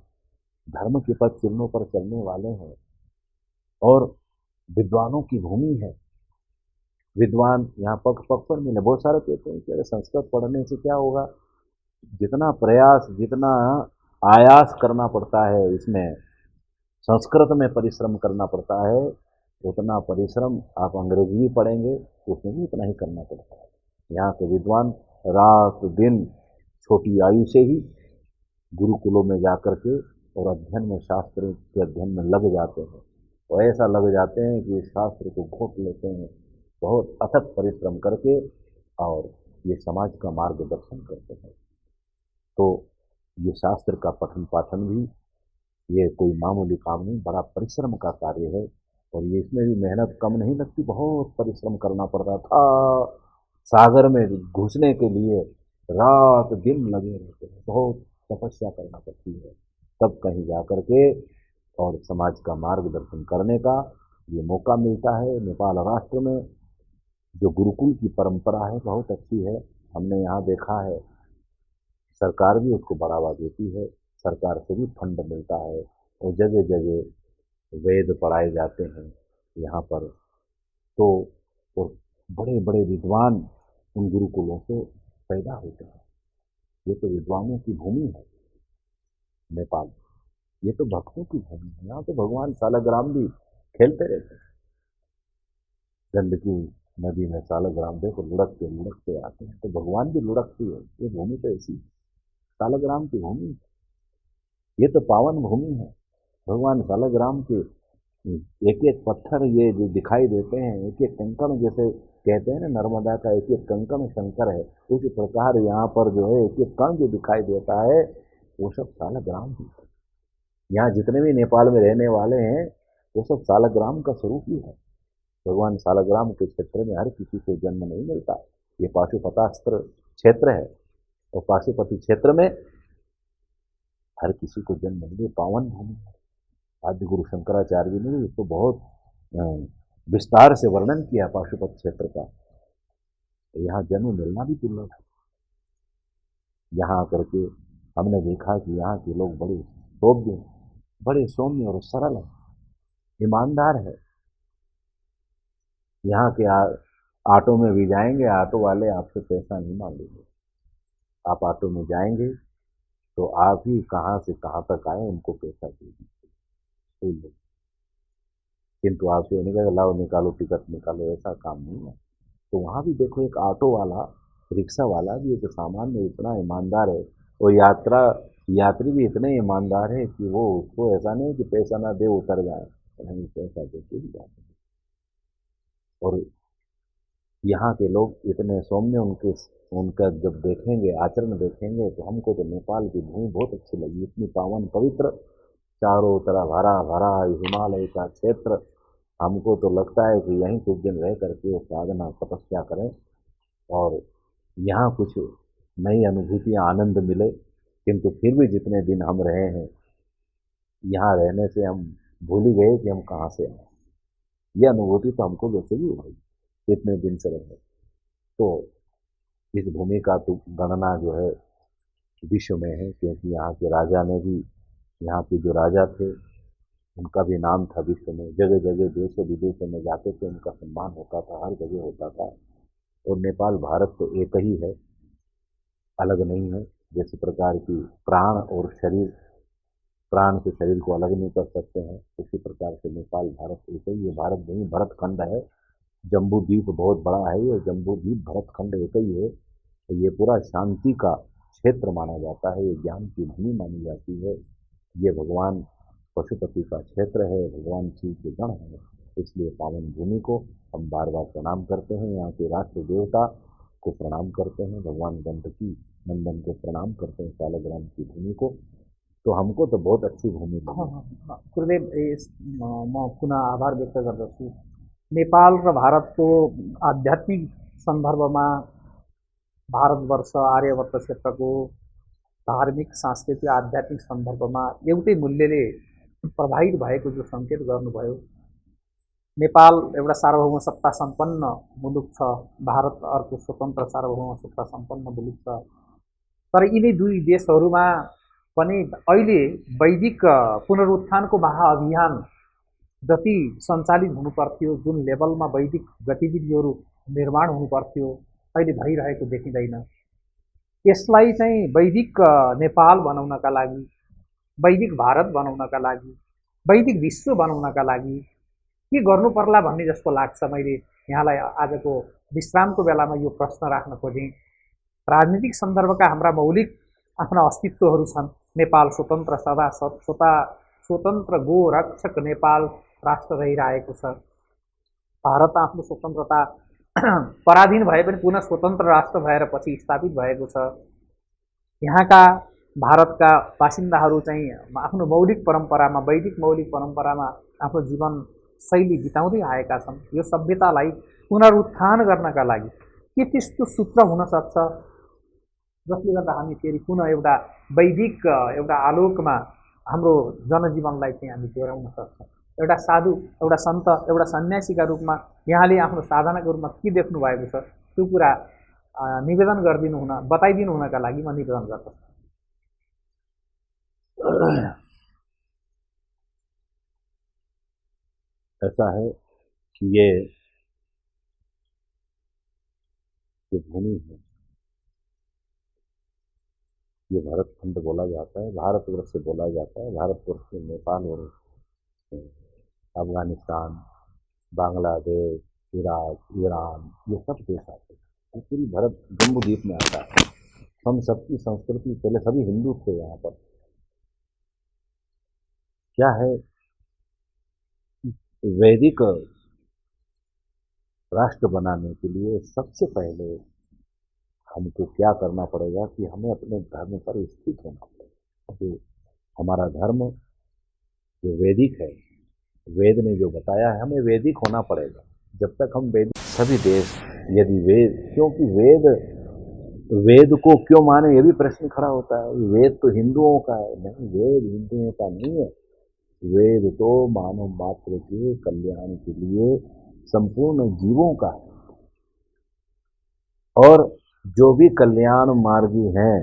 धर्म के पथ चिन्हों पर चलने वाले हैं, और विद्वानों की भूमि है। विद्वान यहाँ पग पग पर मिले। बहुत सारे कहते हैं कि अरे संस्कृत पढ़ने से क्या होगा। जितना प्रयास, जितना आयास करना पड़ता है, इसमें संस्कृत में परिश्रम करना पड़ता है, उतना परिश्रम आप अंग्रेजी भी पढ़ेंगे तो उसमें भी उतना ही करना पड़ता है। यहाँ के विद्वान रात दिन छोटी आयु से ही गुरुकुलों में जाकर के और अध्ययन में, शास्त्र के अध्ययन में लग जाते हैं। तो ऐसा लग जाते हैं कि शास्त्र को घोट लेते हैं बहुत अथक परिश्रम करके, और ये समाज का मार्गदर्शन करते हैं। तो ये शास्त्र का पठन पाठन भी ये कोई मामूली काम नहीं, बड़ा परिश्रम का कार्य है। और ये इसमें भी मेहनत कम नहीं लगती, बहुत परिश्रम करना पड़ता था। सागर में घुसने के लिए रात दिन लगे रहते हैं, बहुत तपस्या करना पड़ती है, तब कहीं जा कर के और समाज का मार्गदर्शन करने का ये मौका मिलता है। नेपाल राष्ट्र में जो गुरुकुल की परंपरा है बहुत अच्छी है। हमने यहाँ देखा है सरकार भी उसको बढ़ावा देती है, सरकार से भी फंड मिलता है और जगह जगह वेद पढ़ाए जाते हैं यहाँ पर। तो और बड़े बड़े विद्वान उन गुरुकुलों से पैदा होते हैं। ये तो विद्वानों की भूमि है नेपाल। ये तो भक्तों की भूमि है। यहाँ तो भगवान सालग्राम भी खेलते रहते हैं। गंडकी नदी में सालग्राम देखो लुढ़कते आते हैं, तो भगवान भी लुढ़कती है। ये भूमि तो ऐसी सालग्राम की भूमि है। ये तो पावन भूमि है। भगवान सालग्राम के एक एक पत्थर ये जो दिखाई देते हैं, एक एक कंकण, जैसे कहते हैं ना नर्मदा का एक एक कंकण शंकर है, उसी प्रकार यहाँ पर जो है एक एक कण जो दिखाई देता है वो सब सालग्राम ही है। यहाँ जितने भी नेपाल में रहने वाले हैं वो सब सालग्राम का स्वरूप ही है। भगवान सालग्राम के क्षेत्र में हर किसी को जन्म नहीं मिलता। ये पाशुपतास्त्र क्षेत्र है और पाशुपति क्षेत्र में हर किसी को जन्म मिले, पावन भूमि है। आदि गुरु शंकराचार्य जी ने भी इसको बहुत विस्तार से वर्णन किया पाशुपत क्षेत्र का। यहाँ जन्म मिलना भी दुर्लभ है। यहाँ आकर के हमने देखा कि यहाँ के लोग बड़े सौम्य और सरल हैं, ईमानदार है। यहाँ के ऑटो में भी जाएंगे, ऑटो वाले आपसे पैसा नहीं मांगेंगे। आप ऑटो में जाएंगे तो आप ही कहाँ से कहाँ तक आए उनको पैसा दे दीजिए। किंतु आपसे नहीं कहेगा लाओ निकालो टिकट निकालो, ऐसा काम नहीं है। तो वहाँ भी देखो एक ऑटो वाला, रिक्शा वाला भी एक सामान्य इतना ईमानदार है और यात्री भी इतने ईमानदार है कि वो उसको ऐसा नहीं कि पैसा ना दे उतर जाए, नहीं पैसा देते ही जाते हैं। और यहाँ के लोग इतने सौम्य, उनका जब देखेंगे आचरण देखेंगे तो हमको तो नेपाल की भूमि बहुत अच्छी लगी। इतनी पावन पवित्र, चारों तरफ हरा भरा हिमालय का क्षेत्र। हमको तो लगता है कि यहीं कुछ दिन रह करके साधना तपस्या करें और यहाँ कुछ नई अनुभूतियाँ आनंद मिले। किंतु फिर भी जितने दिन हम रहे हैं यहाँ रहने से हम भूल ही गए कि हम कहाँ से आए। ये अनुभूति तो हमको वैसे भी हुई इतने दिन से रहे। तो इस भूमि का तो गणना जो है विश्व में है, क्योंकि यहाँ के राजा ने भी, यहाँ के जो राजा थे उनका भी नाम था विश्व में। जगह जगह देशों विदेशों में जाते थे, उनका सम्मान होता था, हर जगह होता था। और नेपाल भारत तो एक ही है, अलग नहीं है। जैसे प्रकार की प्राण और शरीर, प्राण से शरीर को अलग नहीं कर सकते हैं, उसी प्रकार से नेपाल भारत एक ही है। भारत नहीं, भरत खंड है। जम्बू द्वीप बहुत बड़ा है, ये जम्बू द्वीप भरत खंड एक ही है। तो ये पूरा शांति का क्षेत्र माना जाता है, ये ज्ञान की भूमि मानी जाती है। ये भगवान पशुपति का क्षेत्र है, भगवान शिव के गण है। इसलिए पावन भूमि को हम बार बार प्रणाम करते हैं। यहाँ के राष्ट्र देवता को प्रणाम करते हैं, भगवान गणपति नंदन को प्रणाम करते हैं, सालग्राम की भूमि को। तो हमको तो बहुत अच्छी भूमि लगी। गुरुदेव म पुनः आभार व्यक्त गर्दछु। नेपाल र भारतको आध्यात्मिक सन्दर्भमा भारतवर्ष आर्यवर्त क्षेत्रको धार्मिक सांस्कृतिक आध्यात्मिक सन्दर्भमा एउटै मूल्यले प्रभावित भएको जो सङ्केत गर्नुभयो। नेपाल एउटा सार्वभौम सत्ता सम्पन्न मुलुक छ, भारत अर्को स्वतन्त्र सार्वभौम सत्ता सम्पन्न मुलुक छ। तर यिनै दुई देशहरूमा पनि अहिले वैदिक पुनरुत्थानको महाअभियान जति सञ्चालित हुनुपर्थ्यो, जुन लेभलमा वैदिक गतिविधिहरू निर्माण हुनुपर्थ्यो, अहिले भइरहेको देखिँदैन। यसलाई चाहिँ वैदिक नेपाल बनाउनका लागि, वैदिक भारत बनाउनका लागि, वैदिक विश्व बनाउनका लागि के गर्नु पर्ला भन्ने जस्तो लाग्छ। मैले यहाँलाई आजको विश्रामको बेलामा यो प्रश्न राख्न खोजेँ। राजनीतिक सन्दर्भका हाम्रा मौलिक आफ्ना अस्तित्वहरू छन्। नेपाल स्वतन्त्र सदा स्वतन्त्र गोरक्षक नेपाल राष्ट्र रहिरहेको छ। भारत आफ्नो स्वतन्त्रता पराधीन भए पनि पुनः स्वतन्त्र राष्ट्र भएर पछि स्थापित भएको छ। यहाँका भारतका बासिन्दाहरू चाहिँ आफ्नो मौलिक परम्परामा, वैदिक मौलिक परम्परामा आफ्नो जीवन शैली बिताउँदै आएका छन्। यो सभ्यतालाई पुनरुत्थान गर्नका लागि के त्यस्तो सूत्र हुन सक्छ जसले गर्दा हामी फेरि पुनः एउटा वैदिक एउटा आलोकमा हाम्रो जनजीवनलाई चाहिँ हामी डोर्याउन सक्छौँ? एउटा साधु, एउटा सन्त, एउटा सन्यासीका रूपमा यहाँले आफ्नो साधनाको रूपमा के देख्नु भएको छ त्यो कुरा निवेदन गरिदिनु हुन, बताइदिनु हुनका लागि म निवेदन गर्दछु। ऐसा है कि ये जो भूमि है, ये भारत खंड बोला जाता है, भारतवर्ष से बोला जाता है। भारतवर्ष से नेपाल और अफगानिस्तान, बांग्लादेश, इराक, ईरान, ये सब देश आते हैं। ये पूरी भारत जम्बूद्वीप में आता है। हम सबकी संस्कृति, पहले सभी हिंदू थे यहाँ पर। क्या है, वैदिक राष्ट्र बनाने के लिए सबसे पहले हमको क्या करना पड़ेगा कि हमें अपने धर्म पर स्थित होना पड़ेगा। जो हमारा धर्म जो वैदिक है, वेद ने जो बताया है, हमें वैदिक होना पड़ेगा। जब तक हम वैदिक, सभी देश यदि वेद, क्योंकि वेद को क्यों माने, ये भी प्रश्न खड़ा होता है। वेद तो हिंदुओं का है। नहीं, वेद हिंदुओं का नहीं है। वेद तो मानव मात्र के कल्याण के लिए संपूर्ण जीवों का है। और जो भी कल्याण मार्गी हैं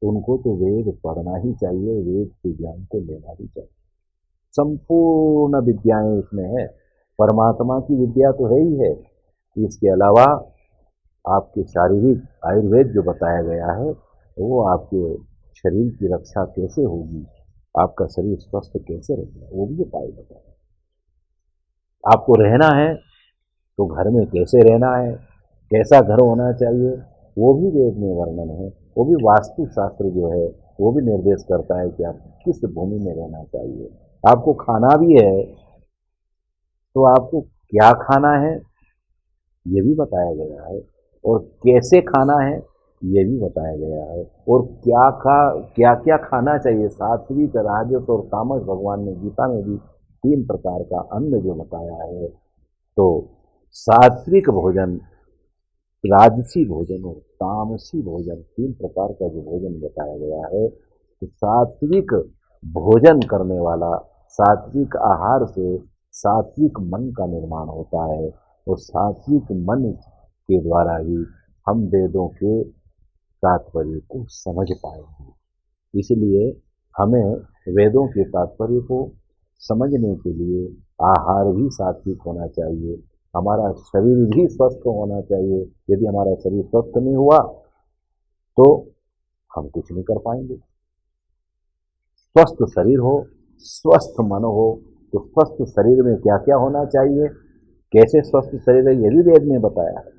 उनको तो वेद पढ़ना ही चाहिए, वेद के ज्ञान को लेना ही चाहिए। संपूर्ण विद्याएं इसमें है। परमात्मा की विद्या तो है ही है। इसके अलावा आपके शारीरिक आयुर्वेद जो बताया गया है, वो आपके शरीर की रक्षा कैसे होगी, आपका शरीर स्वस्थ कैसे रहेगा, वो भी उपाय बताया। आपको रहना है तो घर में कैसे रहना है, कैसा घर होना चाहिए, वो भी वेद में वर्णन है। वो भी वास्तु शास्त्र जो है वो भी निर्देश करता है कि आप किस भूमि में रहना चाहिए। आपको खाना भी है तो आपको क्या खाना है ये भी बताया गया है, और कैसे खाना है ये भी बताया गया है, और क्या क्या खाना चाहिए। सात्विक, राजस और तामस भगवान ने गीता में भी 3 प्रकार का अन्न जो बताया है। तो सात्विक भोजन, राजसी भोजन और तामसी भोजन, 3 प्रकार का जो भोजन बताया गया है। तो सात्विक भोजन करने वाला, सात्विक आहार से सात्विक मन का निर्माण होता है, और सात्विक मन के द्वारा ही हम वेदों के तात्पर्य को समझ पाएंगे। इसलिए हमें वेदों के तात्पर्य को समझने के लिए आहार भी सात्विक होना चाहिए, हमारा शरीर भी स्वस्थ होना चाहिए। यदि हमारा शरीर स्वस्थ नहीं हुआ तो हम कुछ नहीं कर पाएंगे। स्वस्थ शरीर हो, स्वस्थ मन हो, तो स्वस्थ शरीर में क्या क्या होना चाहिए, कैसे स्वस्थ शरीर है ये भी वेद में बताया है।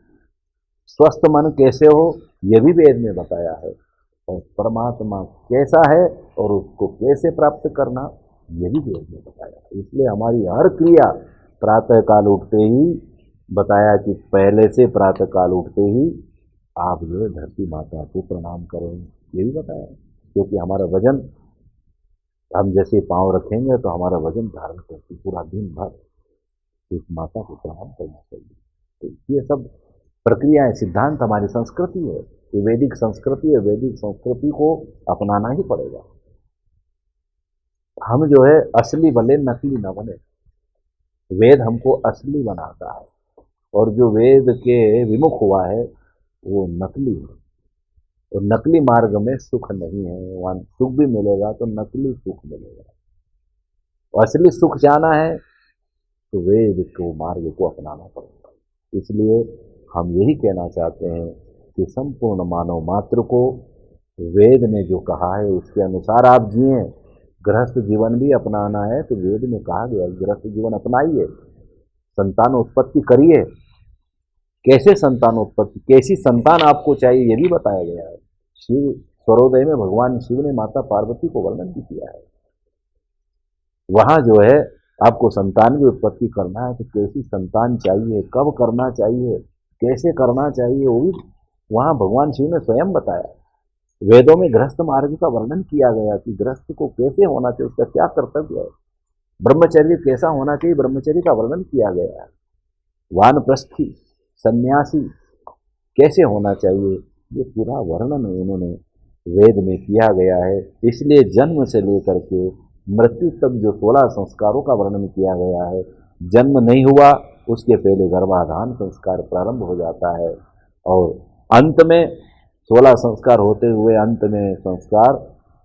स्वस्थ मन कैसे हो ये भी वेद में बताया है, और परमात्मा कैसा है और उसको कैसे प्राप्त करना ये भी वेद में बताया है। इसलिए हमारी हर क्रिया, प्रातः काल उठते ही बताया कि पहले से प्रातः काल उठते ही आप जो है धरती माता को प्रणाम करें, ये भी बताया। क्योंकि हमारा वजन, हम जैसे पांव रखेंगे तो हमारा वजन धारण करती पूरा दिन भर इस माता को प्रणाम करना चाहिए। तो ये सब प्रक्रियाएं, सिद्धांत हमारी संस्कृति है, ये वैदिक संस्कृति है। वैदिक संस्कृति को अपनाना ही पड़ेगा। हम जो है असली बने, नकली न बने। वेद हमको असली बनाता है, और जो वेद के विमुख हुआ है वो नकली है, और नकली मार्ग में सुख नहीं है। वहाँ सुख भी मिलेगा तो नकली सुख मिलेगा। और असली सुख जाना है तो वेद को, मार्ग को अपनाना पड़ेगा। इसलिए हम यही कहना चाहते हैं कि संपूर्ण मानव मात्र को वेद ने जो कहा है उसके अनुसार आप जिए। गृहस्थ जीवन भी अपनाना है तो वेद में कहा गया गृहस्थ जीवन अपनाइए, संतान उत्पत्ति करिए। कैसे संतान उत्पत्ति, कैसी संतान आपको चाहिए ये भी बताया गया है। शिव स्वरोदय में भगवान शिव ने माता पार्वती को वर्णन भी किया है। वहां जो है आपको संतान की उत्पत्ति करना है तो कैसी संतान चाहिए, कब करना चाहिए, कैसे करना चाहिए, वो भी वहां भगवान शिव ने स्वयं बताया। वेदों में गृहस्थ मार्ग का वर्णन किया गया कि गृहस्थ को कैसे होना चाहिए, उसका क्या कर्तव्य है, ब्रह्मचर्य कैसा होना चाहिए, ब्रह्मचर्य का वर्णन किया गया है। वानप्रस्थी, सन्यासी कैसे होना चाहिए, ये पूरा वर्णन उन्होंने वेद में किया गया है। इसलिए जन्म से लेकर के मृत्यु तक जो 16 संस्कारों का वर्णन किया गया है, जन्म नहीं हुआ उसके पहले गर्भाधान संस्कार प्रारंभ हो जाता है और अंत में 16 संस्कार होते हुए अंत में संस्कार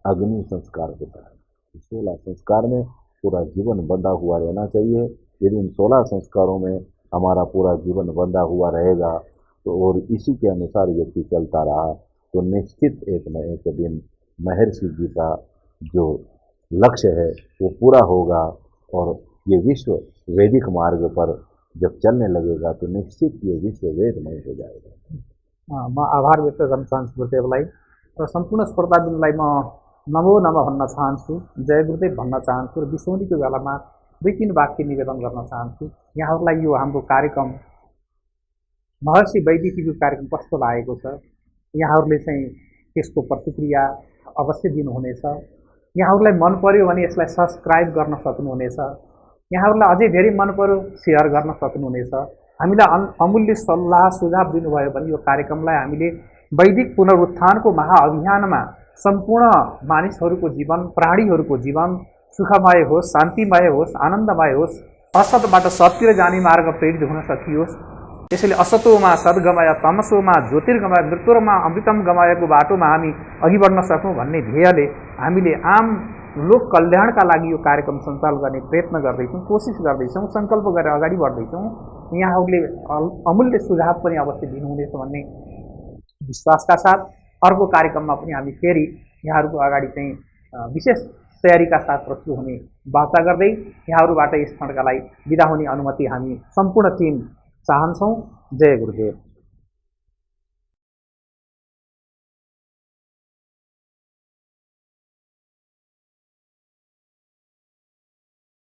अग्नि संस्कार होता है। 16 संस्कार में पूरा जीवन बंधा हुआ रहना चाहिए। यदि इन 16 संस्कारों में हमारा पूरा जीवन बंधा हुआ रहेगा तो और इसी के अनुसार व्यक्ति चलता रहा तो निश्चित एक न एक दिन महर्षि जी का जो लक्ष्य है वो पूरा होगा और ये विश्व वैदिक मार्ग पर जब चलने लगेगा तो निश्चित ये विश्व वेदमय हो जाएगा। म आभार व्यक्त गर्न चाहन्छु गुरुदेवलाई र सम्पूर्ण श्रोताबिन्दुलाई म नमो नमः भन्न चाहन्छु, जय गुरुदेव भन्न चाहन्छु र बिसौनीको बेलामा 2-3 वाक्य निवेदन गर्न चाहन्छु। यहाँहरूलाई यो हाम्रो कार्यक्रम महर्षि वैदिकीको कार्यक्रम कस्तो लागेको छ, यहाँहरूले चाहिँ त्यसको प्रतिक्रिया अवश्य दिनुहुनेछ। यहाँहरूलाई मन पर्यो भने यसलाई सब्सक्राइब गर्न सक्नुहुनेछ। यहाँहरूलाई अझै धेरै मन पर्यो सेयर गर्न सक्नुहुनेछ। हामीलाई अमूल्य सल्लाह सुझाव दिनुभयो भने यो कार्यक्रमलाई हामीले वैदिक पुनरुत्थानको महाअभियानमा सम्पूर्ण मानिसहरूको जीवन, प्राणीहरूको जीवन सुखमय होस्, शान्तिमय होस्, आनन्दमय होस्, असतबाट सत्तिर जाने मार्ग प्रेरित हुन सकियोस्। त्यसैले असतोमा सद्गमय, तमसोमा ज्योतिर्गमय, मृत्युमा अमृतम गमयको बाटोमा हामी अघि बढ्न सकौँ भन्ने ध्येयले हामीले आम लोक कल्याणका लागि यो कार्यक्रम सञ्चालन गर्ने प्रयत्न गर्दैछौँ, कोसिस गर्दैछौँ, सङ्कल्प गरेर अगाडि बढ्दैछौँ। यहाँहरूले अमूल्य सुझाव पनि अवश्य दिनुहुनेछ भन्ने विश्वासका साथ अर्को कार्यक्रममा पनि हामी फेरि यहाँहरूको अगाडि चाहिँ विशेष तयारीका साथ प्रस्तुत हुने वार्ता गर्दै यहाँहरूबाट यस खण्डका लागि बिदा हुने अनुमति हामी सम्पूर्ण टिम चाहन्छौँ। जय गुरुदेव।